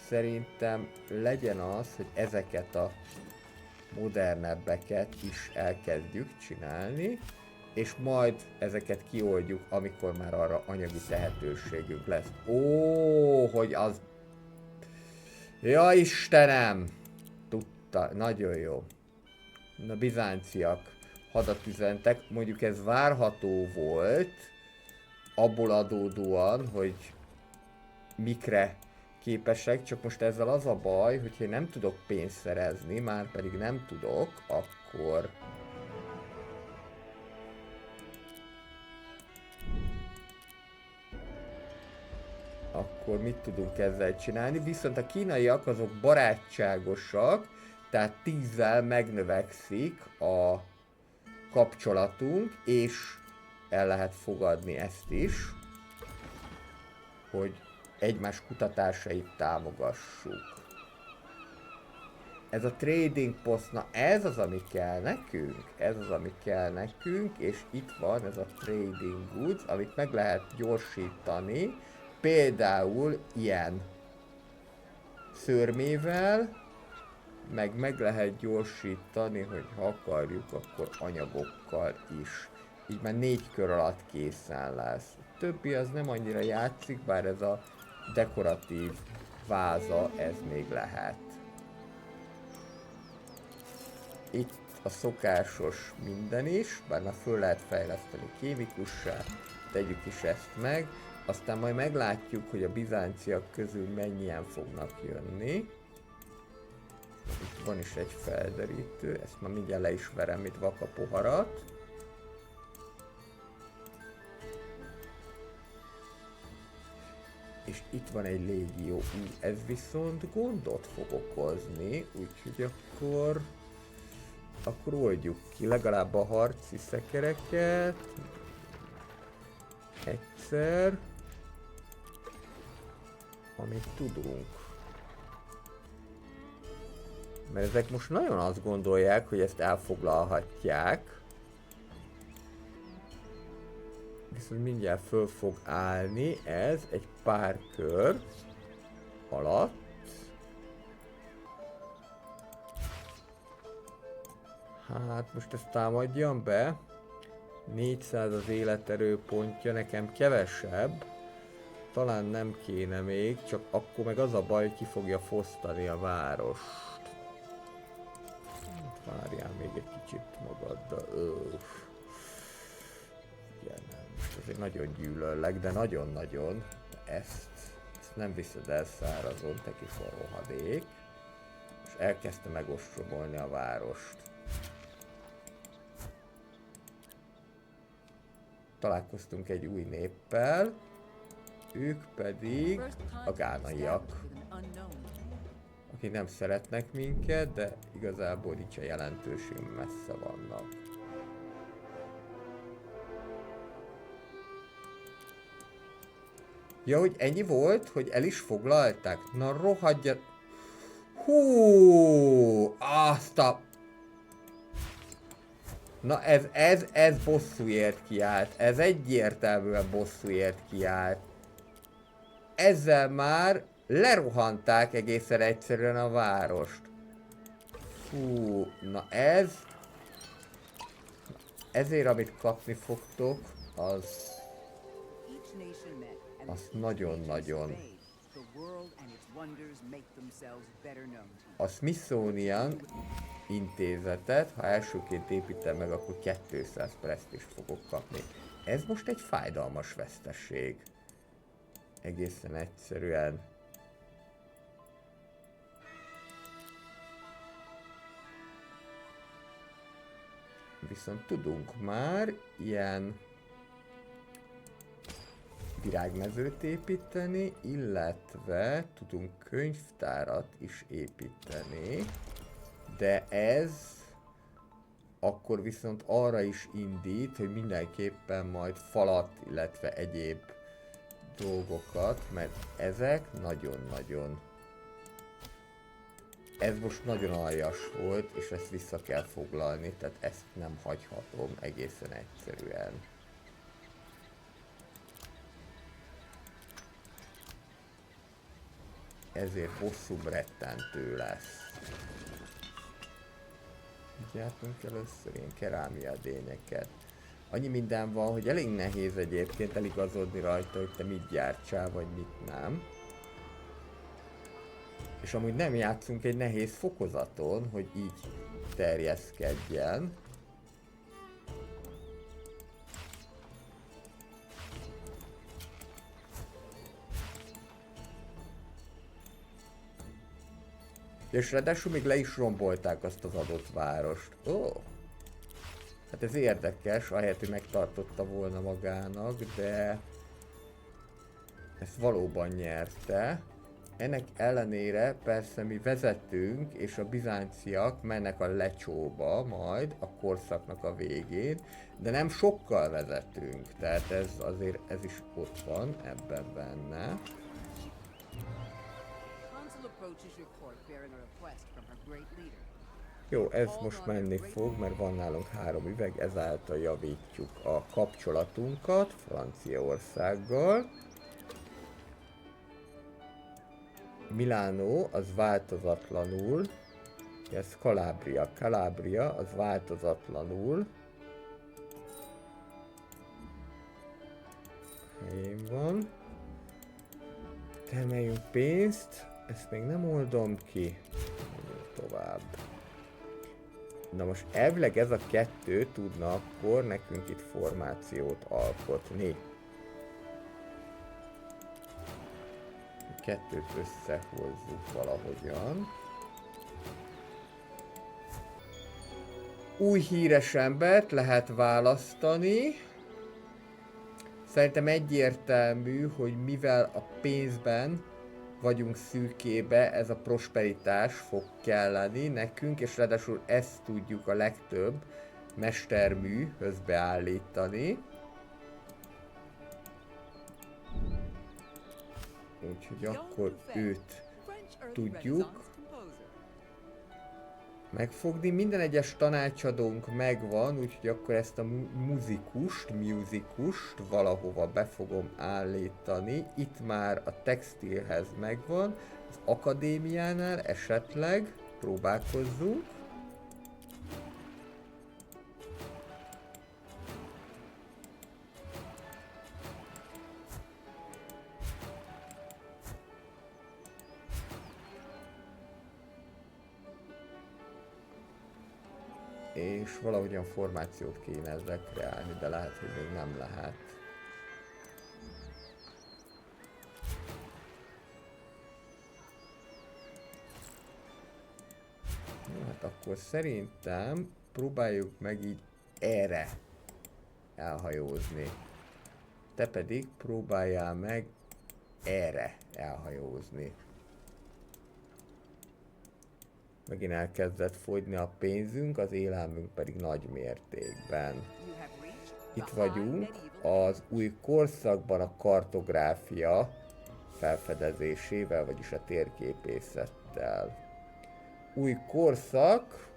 Szerintem legyen az, hogy ezeket a modernebbeket is elkezdjük csinálni, és majd ezeket kioldjuk, amikor már arra anyagi tehetőségünk lesz. Ó, hogy az... Ja Istenem! Tudta, nagyon jó. Na, bizánciak hadat üzentek, mondjuk ez várható volt, abból adódóan, hogy mikre képesek, csak most ezzel az a baj, hogyha én nem tudok pénzt szerezni, már pedig nem tudok, akkor mit tudunk ezzel csinálni, viszont a kínaiak azok barátságosak, tehát 10-zel megnövekszik a kapcsolatunk, és el lehet fogadni ezt is, hogy egymás kutatásait támogassuk. Ez a trading post, na ez az, ami kell nekünk, és itt van ez a trading goods, amit meg lehet gyorsítani, például ilyen szörmével, meg lehet gyorsítani, hogy ha akarjuk, akkor anyagokkal is. Így már 4 kör alatt készen lesz. A többi az nem annyira játszik, bár ez a dekoratív váza, ez még lehet. Itt a szokásos minden is, bár már föl lehet fejleszteni kémikussá, tegyük is ezt meg. Aztán majd meglátjuk, hogy a bizánciak közül mennyien fognak jönni. Itt van is egy felderítő, ezt már mindjárt le is verem, itt vaka poharat. És itt van egy légió, ez viszont gondot fog okozni, úgyhogy akkor oldjuk ki legalább a harci szekereket. Egyszer. Amit tudunk. Mert ezek most nagyon azt gondolják, hogy ezt elfoglalhatják. Viszont mindjárt föl fog állni ez egy pár kör alatt. Hát most ezt támadjam be. 400 az életerőpontja, nekem kevesebb. Talán nem kéne még, csak akkor meg az a baj, hogy ki fogja fosztani a várost. Várjál még egy kicsit magaddal. Igen, most azért nagyon gyűlöllek, de nagyon-nagyon ezt nem viszed el szárazon, te kis rohadék. És elkezdte megostromolni a várost. Találkoztunk egy új néppel, ők pedig a gánaiak, akik nem szeretnek minket, de igazából így a jelentőség messze vannak. Ja, hogy ennyi volt, hogy el is foglalták? Na rohadja... Hú, azt a... Na ez bosszúért kiállt. Ez egyértelműen bosszúért kiállt. Ezzel már lerohanták egészen egyszerűen a várost. Fú, na ez... Ezért amit kapni fogtok, az... azt nagyon-nagyon. A Smithsonian intézetet, ha elsőként építem meg, akkor 200 presztízst fogok kapni. Ez most egy fájdalmas veszteség. Egészen egyszerűen. Viszont tudunk már ilyen virágmezőt építeni, illetve tudunk könyvtárat is építeni, de ez akkor viszont arra is indít, hogy mindenképpen majd falat, illetve egyéb dolgokat, mert ezek nagyon-nagyon... Ez most nagyon aljas volt, és ezt vissza kell foglalni, tehát ezt nem hagyhatom egészen egyszerűen. Ezért bosszúbb rettentő lesz. Gyártunk először ilyen kerámiadényeket. Annyi minden van, hogy elég nehéz egyébként eligazodni rajta, hogy te mit gyártsál, vagy mit nem. És amúgy nem játszunk egy nehéz fokozaton, hogy így terjeszkedjen. És ráadásul még le is rombolták azt az adott várost. Ó! Hát ez érdekes, ahelyett, hogy megtartotta volna magának, de... ezt valóban nyerte. Ennek ellenére persze mi vezetünk, és a bizánciak mennek a lecsóba majd a korszaknak a végén, de nem sokkal vezetünk, tehát ez azért ez is ott van ebben benne. Jó, ez most menni fog, mert van nálunk 3 üveg, ezáltal javítjuk a kapcsolatunkat Franciaországgal. Milánó az változatlanul, ez Calabria. Calabria az változatlanul helyén van. Termeljünk pénzt, ezt még nem oldom ki. Menjünk tovább. Na most elvileg ez a 2 tudna akkor nekünk itt formációt alkotni. A 2-t összehozzuk valahogyan. Új híres embert lehet választani. Szerintem egyértelmű, hogy mivel a pénzben vagyunk szűkébe, ez a prosperitás fog kelleni nekünk, és ráadásul ezt tudjuk a legtöbb mesterműhöz beállítani. Úgyhogy akkor őt tudjuk megfogni. Minden egyes tanácsadónk megvan, úgyhogy akkor ezt a musicust valahova be fogom állítani. Itt már a textilhez megvan, az akadémiánál esetleg próbálkozzunk. És valahogyan formációt kéne ezzel kreálni, de lehet, hogy még nem lehet. Jó, hát akkor szerintem próbáljuk meg így erre elhajózni. Te pedig próbáljál meg erre elhajózni. Megint elkezdett fogyni a pénzünk, az élelmünk pedig nagy mértékben. Itt vagyunk az új korszakban a kartográfia felfedezésével, vagyis a térképészettel. Új korszak.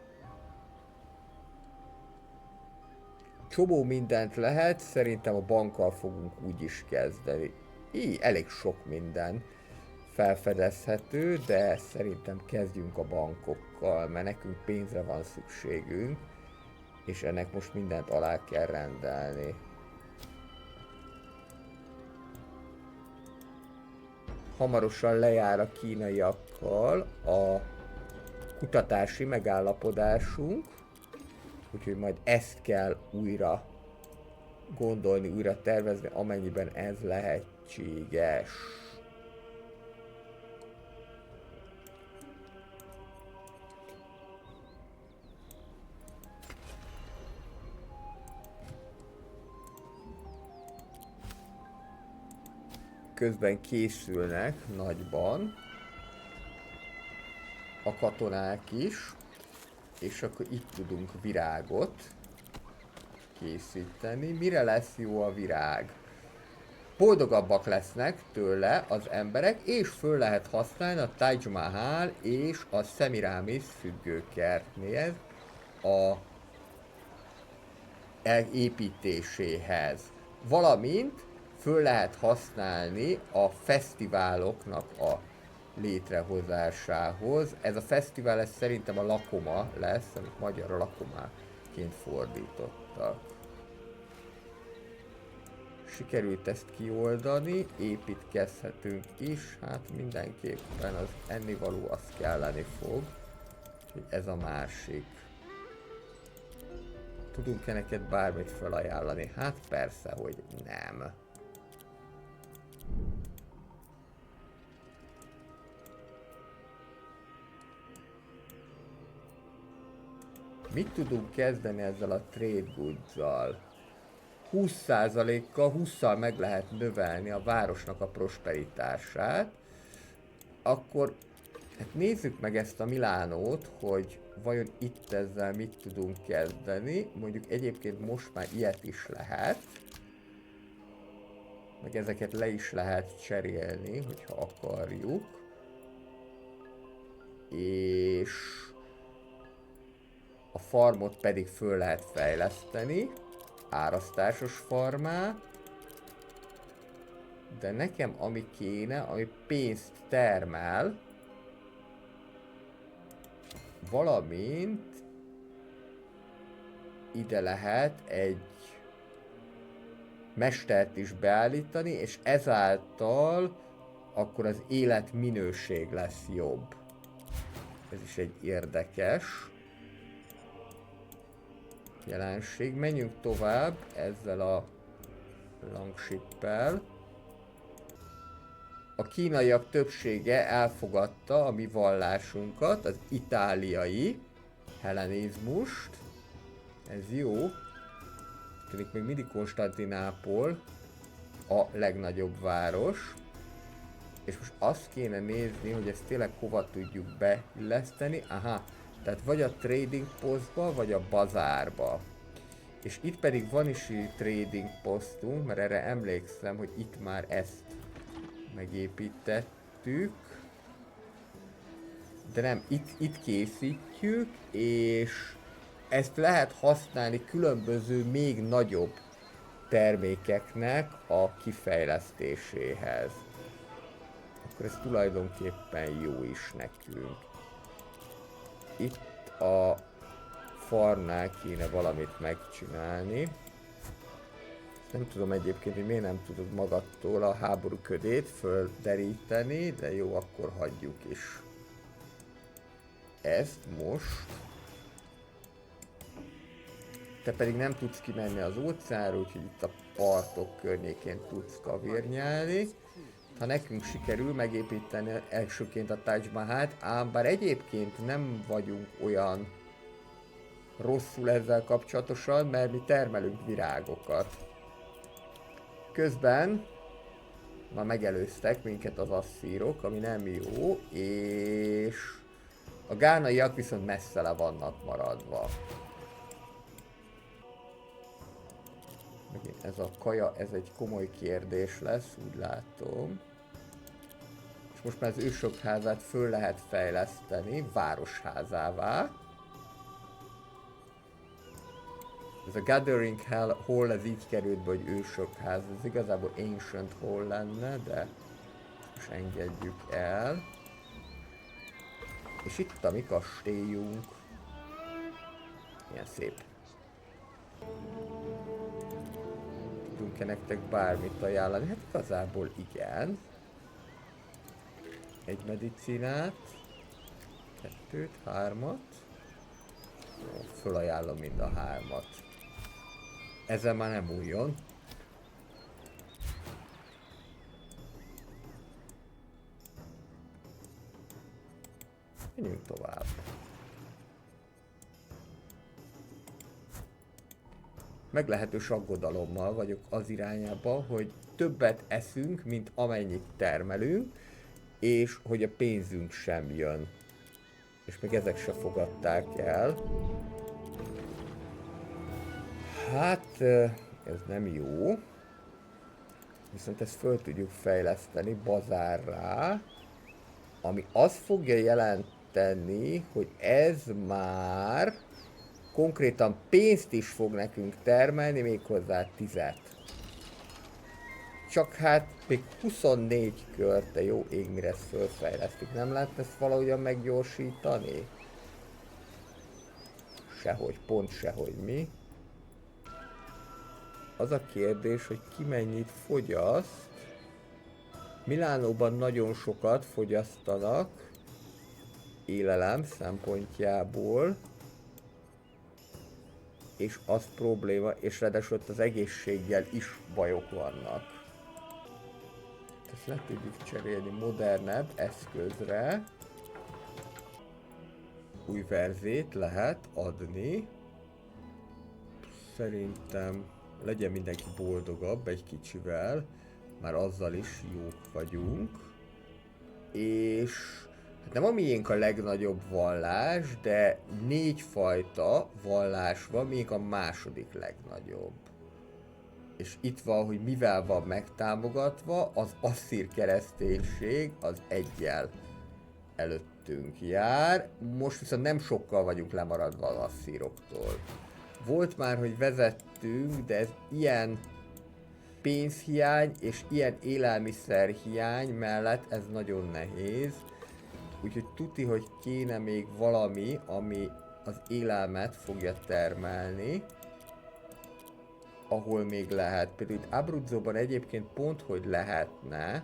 Csomó mindent lehet, szerintem a bankkal fogunk úgy is kezdeni. Elég sok minden felfedezhető, de szerintem kezdjünk a bankokkal, mert nekünk pénzre van szükségünk, és ennek most mindent alá kell rendelni. hamarosan lejár a kínaiakkal a kutatási megállapodásunk, úgyhogy majd ezt kell újra gondolni, újra tervezni, amennyiben ez lehetséges. Közben készülnek nagyban a katonák is, és akkor itt tudunk virágot készíteni. Mire lesz jó a virág? Boldogabbak lesznek tőle az emberek, és föl lehet használni a Taj Mahal és a Semiramis függőkertnél a építéséhez. Valamint föl lehet használni a fesztiváloknak a létrehozásához. Ez a fesztivál, ez szerintem a Lakoma lesz, amit magyarra Lakomáként fordítottak. Sikerült ezt kioldani, építkezhetünk is, hát mindenképpen az ennivaló az kelleni fog, hogy ez a másik. Tudunk-e neked bármit felajánlani? Hát persze, hogy nem. Mit tudunk kezdeni ezzel a trade goods-zal? 20%-kal, 20-szal meg lehet növelni a városnak a prosperitását. Akkor hát nézzük meg ezt a Milánót, hogy vajon itt ezzel mit tudunk kezdeni. Mondjuk egyébként most már ilyet is lehet. Meg ezeket le is lehet cserélni, hogyha akarjuk. És a farmot pedig föl lehet fejleszteni. Árasztásos farmát. De nekem ami kéne, ami pénzt termel, valamint ide lehet egy mestert is beállítani, és ezáltal akkor az életminőség lesz jobb. Ez is egy érdekes jelenség. Menjünk tovább ezzel a Longship-pel. A kínaiak többsége elfogadta a mi vallásunkat, az itáliai hellenizmust. Ez jó. Tűnik még mindig Konstantinápol a legnagyobb város. És most azt kéne nézni, hogy ezt tényleg hova tudjuk beilleszteni. Aha, tehát vagy a trading postba, vagy a bazárba. És itt pedig van is egy trading postunk, mert erre emlékszem, hogy itt már ezt megépítettük. De nem, itt készítjük, és ezt lehet használni különböző még nagyobb termékeknek a kifejlesztéséhez. Akkor ez tulajdonképpen jó is nekünk. Itt a farmnál kéne valamit megcsinálni. Nem tudom egyébként, hogy miért nem tudod magadtól a háború ködét földeríteni, de jó, akkor hagyjuk is. Ezt most. Te pedig nem tudsz kimenni az óceánra, úgyhogy itt a partok környékén tudsz kavérnyálni. Ha nekünk sikerül megépíteni elsőként a Taj Mahalt, ám bár egyébként nem vagyunk olyan rosszul ezzel kapcsolatosan, mert mi termelünk virágokat. Közben már megelőztek minket az asszírok, ami nem jó, és a gánaiak viszont messze le vannak maradva. Megint ez a kaja, ez egy komoly kérdés lesz, úgy látom. És most már az ősök házát föl lehet fejleszteni városházává. Ez a Gathering Hall, ez így került be, hogy ősök ház. Ez igazából Ancient Hall lenne, de most engedjük el. És itt a mi kastélyunk. Milyen szép. Tudunk-e nektek bármit ajánlani? Hát igazából igen. egy medicinát, 2, 3. Jó, fölajánlom mind a 3. Ezzel már nem újjon. Menjünk tovább. Meglehetős aggodalommal vagyok az irányába, hogy többet eszünk, mint amennyit termelünk, és hogy a pénzünk sem jön. És még ezek se fogadták el. Hát, ez nem jó. Viszont ezt föl tudjuk fejleszteni bazárrá, ami azt fogja jelenteni, hogy ez már konkrétan pénzt is fog nekünk termelni, méghozzá 10. Csak hát még 24 kör, de jó ég, mire ezt fölfejlesztik. Nem lehet ezt valahogyan meggyorsítani? Sehogy, pont sehogy mi. Az a kérdés, hogy ki mennyit fogyaszt. Milánóban nagyon sokat fogyasztanak élelem szempontjából. És az probléma, és ráadásul ott az egészséggel is bajok vannak. Ezt le tudjuk cserélni modernebb eszközre. Új verzét lehet adni. Szerintem legyen mindenki boldogabb egy kicsivel. Már azzal is jók vagyunk. És hát nem a miénk a legnagyobb vallás, de 4 fajta vallás van, még a második legnagyobb. És itt van, hogy mivel van megtámogatva, az asszír kereszténység az 1-jel előttünk jár. Most viszont nem sokkal vagyunk lemaradva az asszíroktól. Volt már, hogy vezettünk, de ez ilyen pénzhiány és ilyen élelmiszerhiány mellett ez nagyon nehéz. Úgyhogy tuti, hogy kéne még valami, ami az élelmet fogja termelni. Ahol még lehet. Például itt Abruzzóban egyébként pont, hogy lehetne.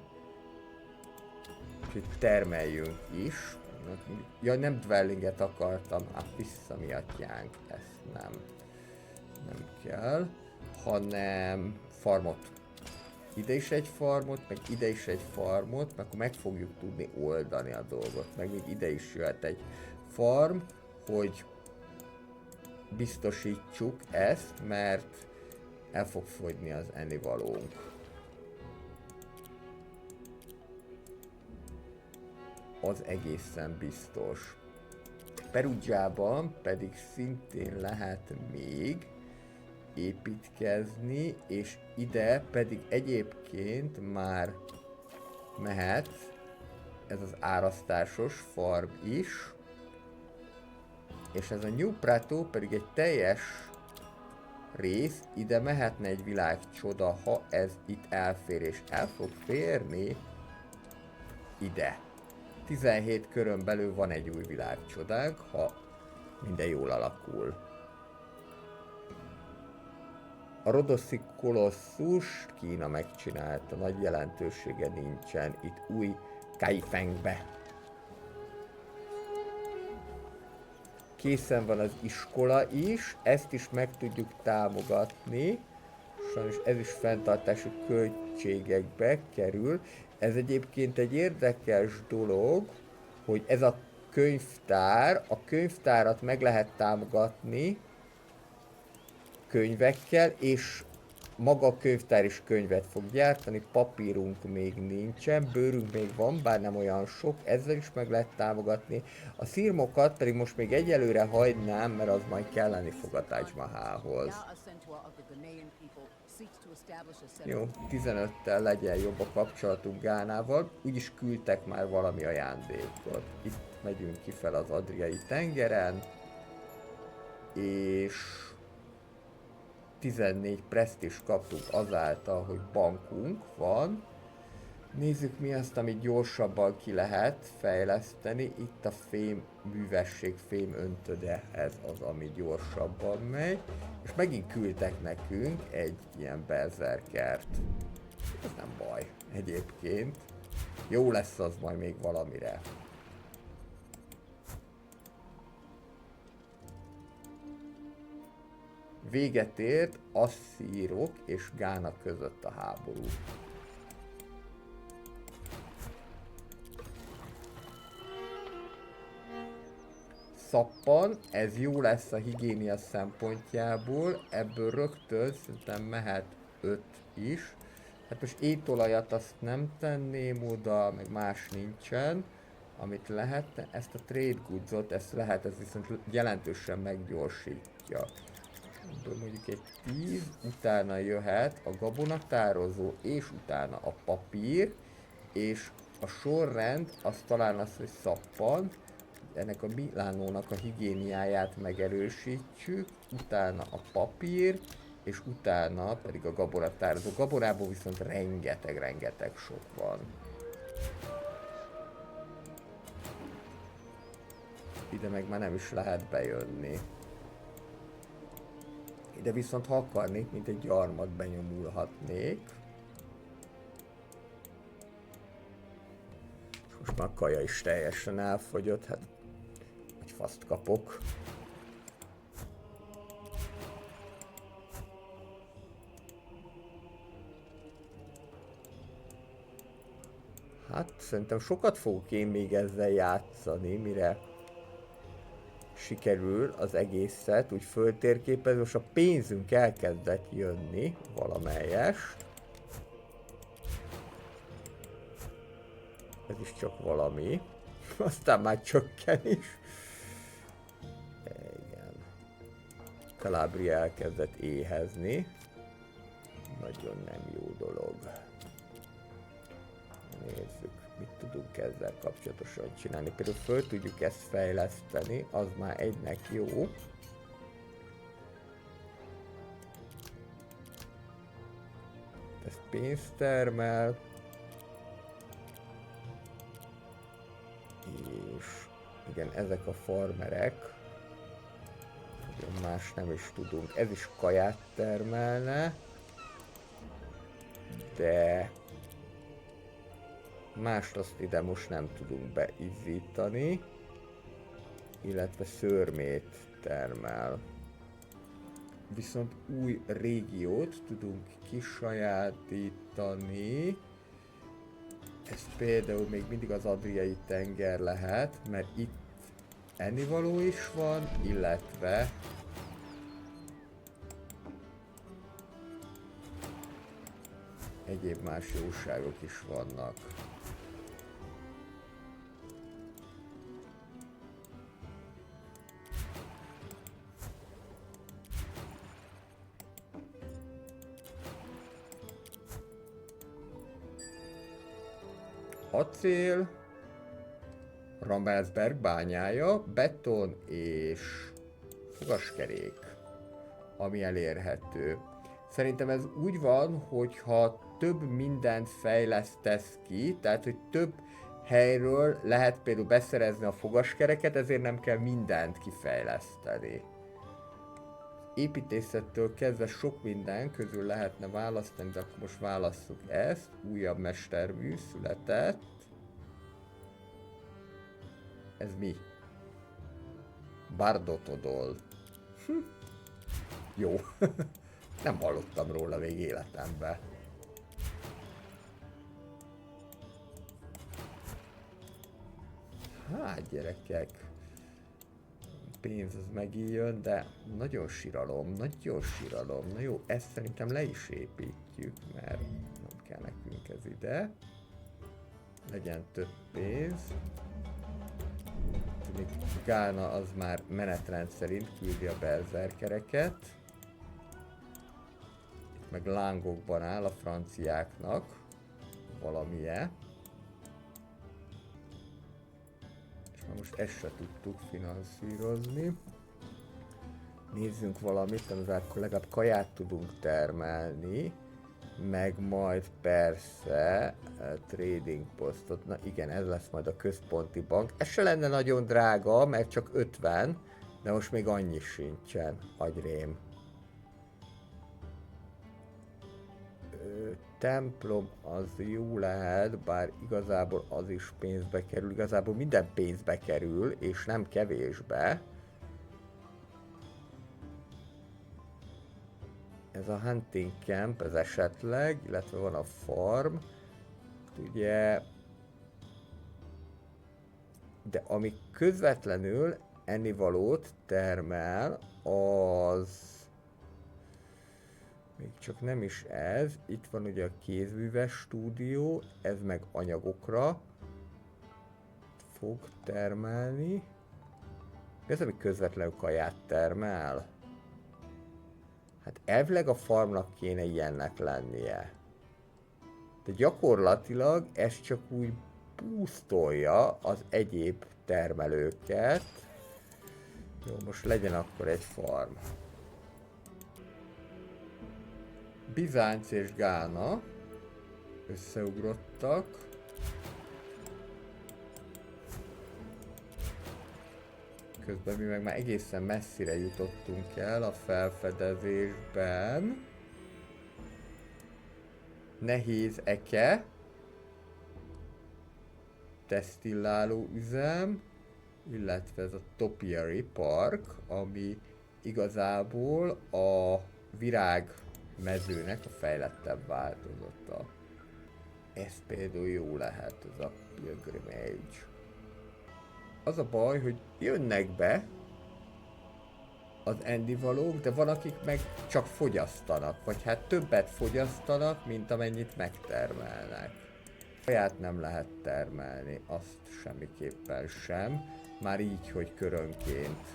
Úgyhogy termeljünk is. Ja, nem dwellinget akartam. Hát vissza mi atyánk. Ezt nem kell. Hanem farmot. Ide is egy farmot, meg ide is egy farmot, meg akkor meg fogjuk tudni oldani a dolgot. Meg még ide is jöhet egy farm, hogy biztosítsuk ezt, mert el fog fogyni az ennivalónk. Az egészen biztos. Perugiában pedig szintén lehet még építkezni, és ide pedig egyébként már mehet ez az árasztásos farm is, és ez a New Prato pedig egy teljes rész, ide mehetne egy világcsoda, ha ez itt elfér, és el fog férni ide. 17 körön belül van egy új világcsodánk, ha minden jól alakul. A Rodoszi Kolosszus Kína megcsinálta, nagy jelentősége nincsen itt új Kaifengbe. Készen van az iskola is, ezt is meg tudjuk támogatni. Sajnos ez is fenntartási költségekbe kerül. Ez egyébként egy érdekes dolog, hogy ez a könyvtárat meg lehet támogatni könyvekkel, és maga a könyvtár is könyvet fog gyártani, papírunk még nincsen, bőrünk még van, bár nem olyan sok, ezzel is meg lehet támogatni. A szirmokat pedig most még egyelőre hagynám, mert az majd kelleni fog a Taj Mahalhoz. Jó, 15-tel legyen jobb a kapcsolatunk Gánával, úgyis küldtek már valami ajándékot. Itt megyünk ki fel az Adriai tengeren, és 14 presztízs kaptunk azáltal, hogy bankunk van. Nézzük mi azt, amit gyorsabban ki lehet fejleszteni. Itt a fém művesség, fém öntöde, ez az, ami gyorsabban megy. És megint küldtek nekünk egy ilyen berserkert. Ez nem baj egyébként. Jó lesz az majd még valamire. Véget ért asszírok és Gána között a háború. Szappan, ez jó lesz a higiénia szempontjából, ebből rögtön szerintem mehet 5 is. Hát most étolajat azt nem tenném oda, meg más nincsen. Amit lehetne, ezt a trade goodsot, ezt lehet, ez viszont jelentősen meggyorsítja. Ebből mondjuk egy 10, utána jöhet a gabonatározó, és utána a papír, és a sorrend az talán az, hogy szappan. Ennek a Milánónak a higiéniáját megerősítjük, utána a papír, és utána pedig a gabonatározó. Gabonából viszont rengeteg sok van. Ide meg már nem is lehet bejönni. Ide viszont ha akarnék, mint egy gyarmat benyomulhatnék. Most már a kaja is teljesen elfogyott, hát egy faszt kapok. Hát szerintem sokat fogok én még ezzel játszani, mire sikerül az egészet úgy föltérképezni. Most a pénzünk elkezdett jönni valamelyest. Ez is csak valami. Aztán már csökken is. Igen. Calabria elkezdett éhezni. Nagyon nem jó dolog. Nézzük, mit tudunk ezzel kapcsolatosan csinálni. Például föl tudjuk ezt fejleszteni, az már egynek jó. Ez pénzt termel. És igen, ezek a farmerek. Más nem is tudunk. Ez is kaját termelne. De mást azt ide most nem tudunk beizzítani, illetve szörmét termel. Viszont új régiót tudunk kisajátítani. Ez például még mindig az Adriai tenger lehet, mert itt ennivaló is van, illetve egyéb más jóságok is vannak. Acél, Ramelsberg bányája, beton és fogaskerék, ami elérhető. Szerintem ez úgy van, hogyha több mindent fejlesztesz ki, tehát hogy több helyről lehet például beszerezni a fogaskereket, ezért nem kell mindent kifejleszteni. Építészettől kezdve sok minden közül lehetne választani, de akkor most válasszuk ezt. Újabb mestermű született. Ez mi? Bardotodol. Jó. Nem hallottam róla még életemben. Hát gyerekek. Pénz az megijön, de nagyon síralom. Na jó, ezt szerintem le is építjük, mert nem kell nekünk ez ide. Legyen több pénz. Még Gána az már menetrend szerint küldi a berzerkereket. Meg lángokban áll a franciáknak valamije. És már most ezt se tudtuk finanszírozni. Nézzünk valamit, amivel akkor legalább kaját tudunk termelni. Meg majd persze trading posztot. Na igen, ez lesz majd a központi bank. Ez se lenne nagyon drága, mert csak 50, de most még annyi sincsen, agyrém. templom az jó lehet, bár igazából az is pénzbe kerül, igazából minden pénzbe kerül, és nem kevésbe. Ez a hunting camp, ez esetleg, illetve van a farm, ugye, de ami közvetlenül ennivalót termel, az még csak nem is ez, itt van ugye a kézműves stúdió, ez meg anyagokra fog termelni. Mi az, ami közvetlenül kaját termel? Hát elvileg a farmnak kéne ilyennek lennie. De gyakorlatilag ez csak úgy boostolja az egyéb termelőket. Jó, most legyen akkor egy farm. Bizánc és Gána összeugrottak. Közben mi meg már egészen messzire jutottunk el a felfedezésben. Nehéz eke. Desztilláló üzem. Illetve ez a Topiary Park, ami igazából a virág mezőnek a fejlettebb változata. Ez például jó lehet, ez a Pilgrimage. Az a baj, hogy jönnek be az ennivalók, de van akik meg csak fogyasztanak, vagy hát többet fogyasztanak, mint amennyit megtermelnek. Kaját nem lehet termelni, azt semmiképpen sem, már így, hogy körönként.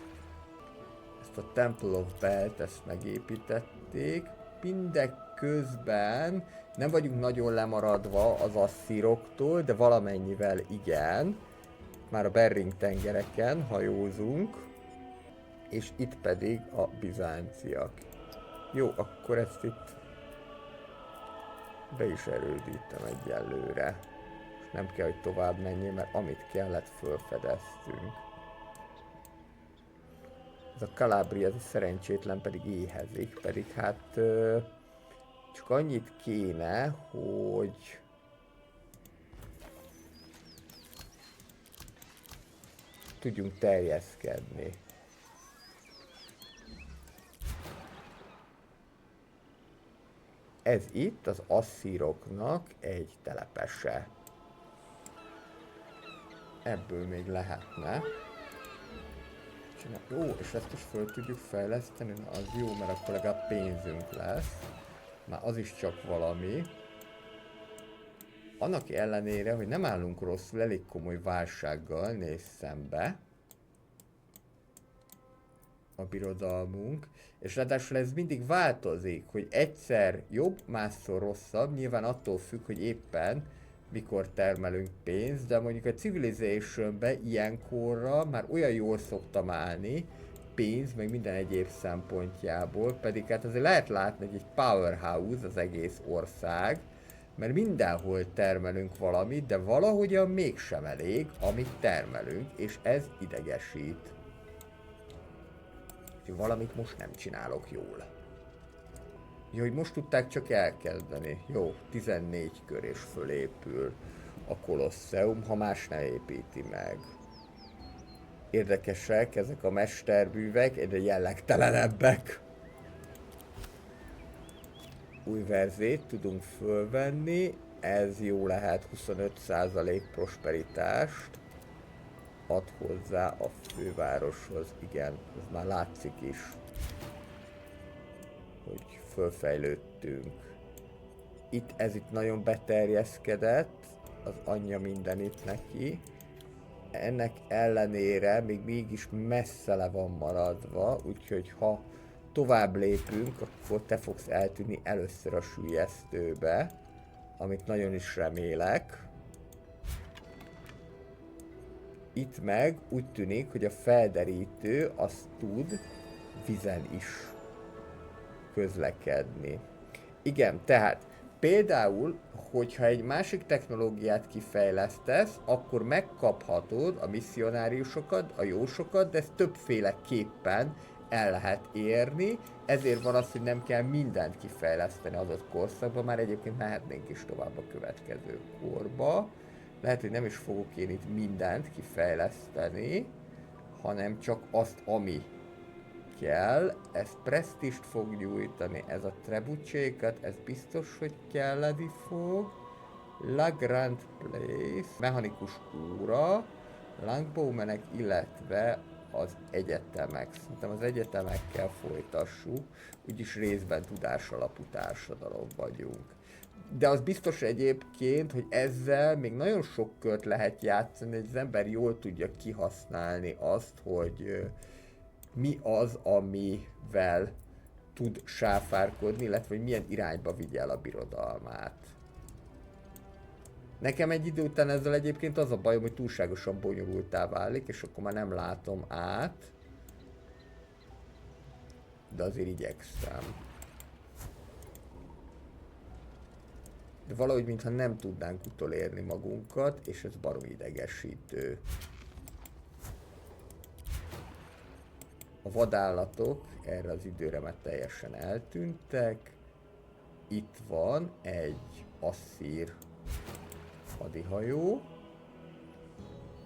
Ezt a Temple of Belt, ezt megépítették, mindeközben nem vagyunk nagyon lemaradva az asszíroktól, de valamennyivel igen. Már a Bering tengereken hajózunk, és itt pedig a bizánciak. Jó, akkor ezt itt be is erődítem egyelőre. És nem kell, hogy tovább menjél, mert amit kellett, fölfedeztünk. Ez a Calabria, ez a szerencsétlen pedig éhezik, pedig hát csak annyit kéne, hogy tudjunk terjeszkedni. Ez itt az asszíroknak egy telepese. Ebből még lehetne. Jó, és ezt is föl tudjuk fejleszteni, na az jó, mert akkor legalább pénzünk lesz. Már az is csak valami. Annak ellenére, hogy nem állunk rosszul, elég komoly válsággal néz szembe a birodalmunk, és ráadásul ez mindig változik, hogy egyszer jobb, másszor rosszabb, nyilván attól függ, hogy éppen mikor termelünk pénzt, de mondjuk a Civilization-ben ilyenkorra már olyan jól szoktam állni, pénz, meg minden egyéb szempontjából, pedig hát azért lehet látni, hogy egy powerhouse az egész ország, mert mindenhol termelünk valamit, de valahogyan mégsem elég, amit termelünk, és ez idegesít. Úgyhogy valamit most nem csinálok jól. Jó, hogy most tudták csak elkezdeni. Jó, 14 kör és fölépül a Kolosseum, ha más ne építi meg. Érdekesek ezek a mesterművek, egyre jellegtelenebbek. Új verzét tudunk fölvenni, ez jó lehet, 25% prosperitást ad hozzá a fővároshoz, igen, ez már látszik is, hogy fölfejlődtünk. Ez itt nagyon beterjeszkedett, az anyja mindenit neki, ennek ellenére még mégis messze le van maradva, úgyhogy ha tovább lépünk, akkor te fogsz eltűnni először a süllyesztőbe, amit nagyon is remélek. Itt meg úgy tűnik, hogy a felderítő az tud vízen is közlekedni. Igen, tehát például, hogyha egy másik technológiát kifejlesztesz, akkor megkaphatod a misszionáriusokat, a jósokat, de ezt többféleképpen el lehet érni, ezért van az, hogy nem kell mindent kifejleszteni adott korszakban, már egyébként mehetnénk is tovább a következő korba. Lehet, hogy nem is fogok én itt mindent kifejleszteni, hanem csak azt, ami kell. Ez presztist fog nyújtani, ez a trebucsékat, ez biztos, hogy kelleni fog. La Grand Place, mechanikus óra, Langbowmenek, illetve az egyetemek. Szerintem az egyetemekkel folytassuk, úgyis részben tudás alapú társadalom vagyunk. De az biztos egyébként, hogy ezzel még nagyon sok kört lehet játszani, hogy az ember jól tudja kihasználni azt, hogy mi az, amivel tud sáfárkodni, illetve hogy milyen irányba vigye el a birodalmát. Nekem egy idő után ezzel egyébként az a bajom, hogy túlságosan bonyolultá válik, és akkor már nem látom át. De azért igyekszem. De valahogy mintha nem tudnánk utolérni magunkat, és ez baromi idegesítő. A vadállatok erre az időre már teljesen eltűntek. Itt van egy asszír hadihajó,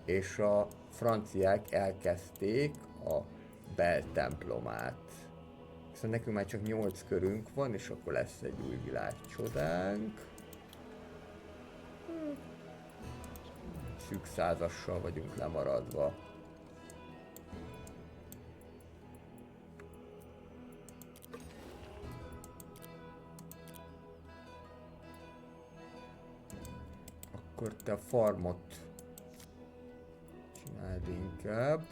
és a franciák elkezdték a Bell templomát. Viszont nekünk már csak 8 körünk van, és akkor lesz egy új világcsodánk. Szűk százassal vagyunk lemaradva. Akkor te a farmot csináld inkább.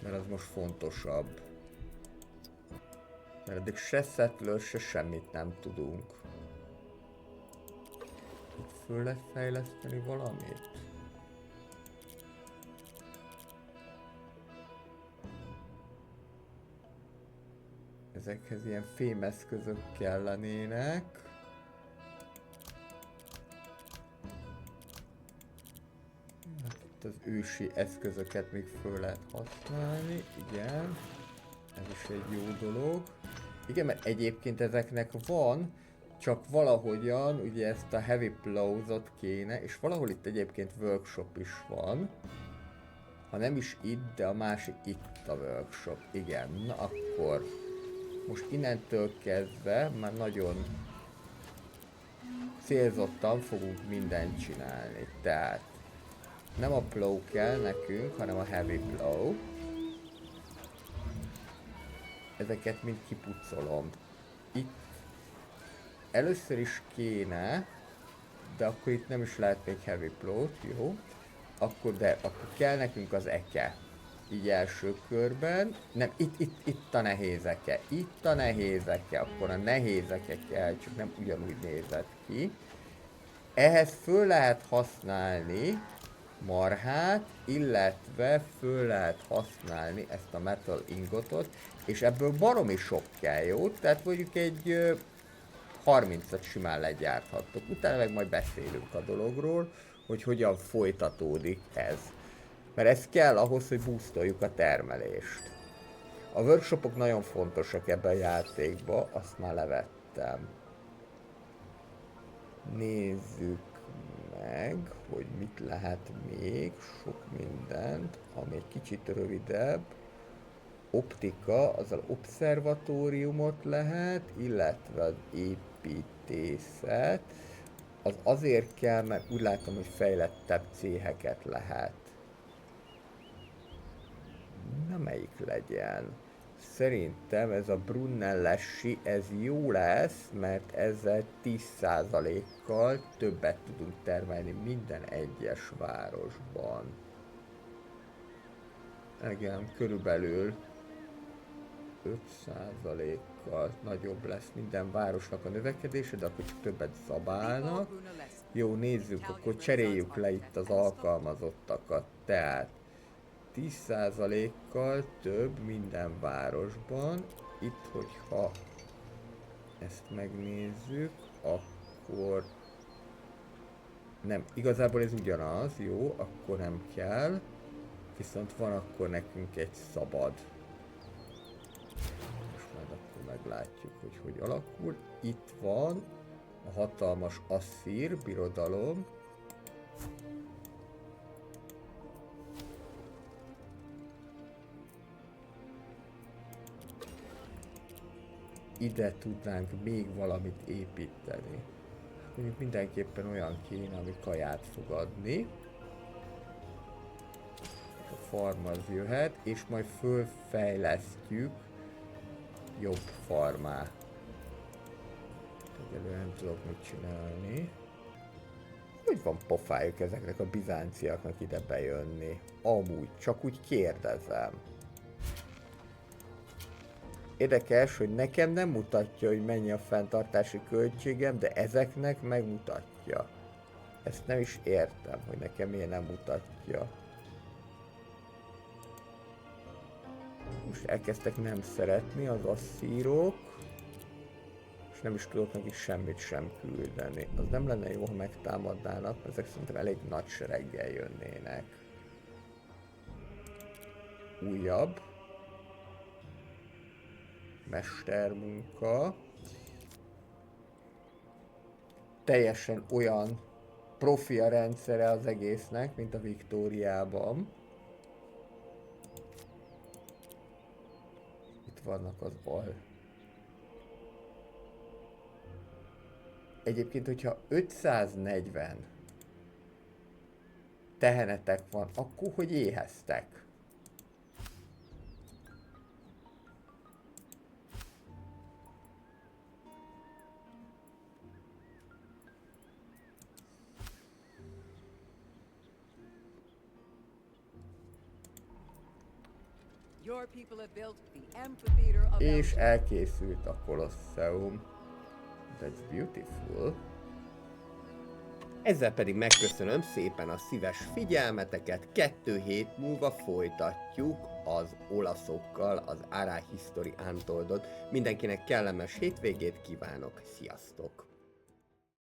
Mert az most fontosabb. Mert eddig se settler, se semmit nem tudunk. Itt föl lehet fejleszteni valamit? Ezekhez ilyen fémeszközök kellenének. Hát itt az ősi eszközöket még föl lehet használni, igen. Ez is egy jó dolog. Igen, mert egyébként ezeknek van, csak valahogyan ugye ezt a heavy plows-ot kéne, és valahol itt egyébként workshop is van. Ha nem is itt, de a másik itt a workshop. Igen, na akkor most innentől kezdve már nagyon célzottan fogunk mindent csinálni. Tehát nem a plow kell nekünk, hanem a heavy plow. Ezeket mind kipucolom. Itt először is kéne, de akkor itt nem is lehet még heavy plow-t, jó? Akkor kell nekünk az eke. Így első körben. Nem, itt a nehézeke. Itt a nehézeke. Akkor a nehézeke kell, csak nem ugyanúgy nézett ki. Ehhez föl lehet használni marhát, illetve föl lehet használni ezt a metal ingotot, és ebből baromi sok kell, jó? Tehát mondjuk egy 30-at simán legyárthattok. Utána meg majd beszélünk a dologról, hogy hogyan folytatódik ez. Mert ez kell ahhoz, hogy boostoljuk a termelést. A workshopok nagyon fontosak ebben a játékban, azt már levettem. Nézzük meg, hogy mit lehet még, sok mindent, ami egy kicsit rövidebb. Optika, az az obszervatóriumot lehet, illetve az építészet. Az azért kell, mert úgy látom, hogy fejlettebb céheket lehet. Na melyik legyen? Szerintem ez a Brunellessi, ez jó lesz, mert ezzel 10%-kal többet tudunk termelni minden egyes városban. Igen, körülbelül 5%-kal nagyobb lesz minden városnak a növekedése, de akkor csak többet zabálnak. Jó, nézzük, akkor cseréljük le itt az alkalmazottakat. Tehát 10%-kal több minden városban. Itt, hogyha ezt megnézzük, akkor Nem, igazából ez ugyanaz, jó, akkor nem kell. Viszont van akkor nekünk egy szabad. Most majd akkor meglátjuk, hogy alakul. Itt van a hatalmas asszír birodalom. Ide tudnánk még valamit építeni. Mondjuk mindenképpen olyan kéne, ami kaját fog adni. A farm az jöhet, és majd fölfejlesztjük jobb farmá. Egyelőre nem tudok mit csinálni. Hogy van pofájuk ezeknek a bizánciaknak ide bejönni? Amúgy, csak úgy kérdezem. Érdekes, hogy nekem nem mutatja, hogy mennyi a fenntartási költségem, de ezeknek megmutatja. Ezt nem is értem, hogy nekem miért nem mutatja. Most elkezdtek nem szeretni az asszírok, és nem is tudok nekik semmit sem küldeni. Az nem lenne jó, ha megtámadnának, mert ezek szerintem elég nagy sereggel jönnének. Újabb. Mestermunka. Teljesen olyan profi a rendszere az egésznek, mint a Viktóriában. Itt vannak az Egyébként, hogyha 540 tehenetek van, akkor hogy éheztek? És elkészült a Colosseum. That's beautiful. Ezzel pedig megköszönöm szépen a szíves figyelmeteket. 2 hét múlva folytatjuk az olaszokkal az Aráhistory Untoldot. Mindenkinek kellemes hétvégét kívánok. Sziasztok!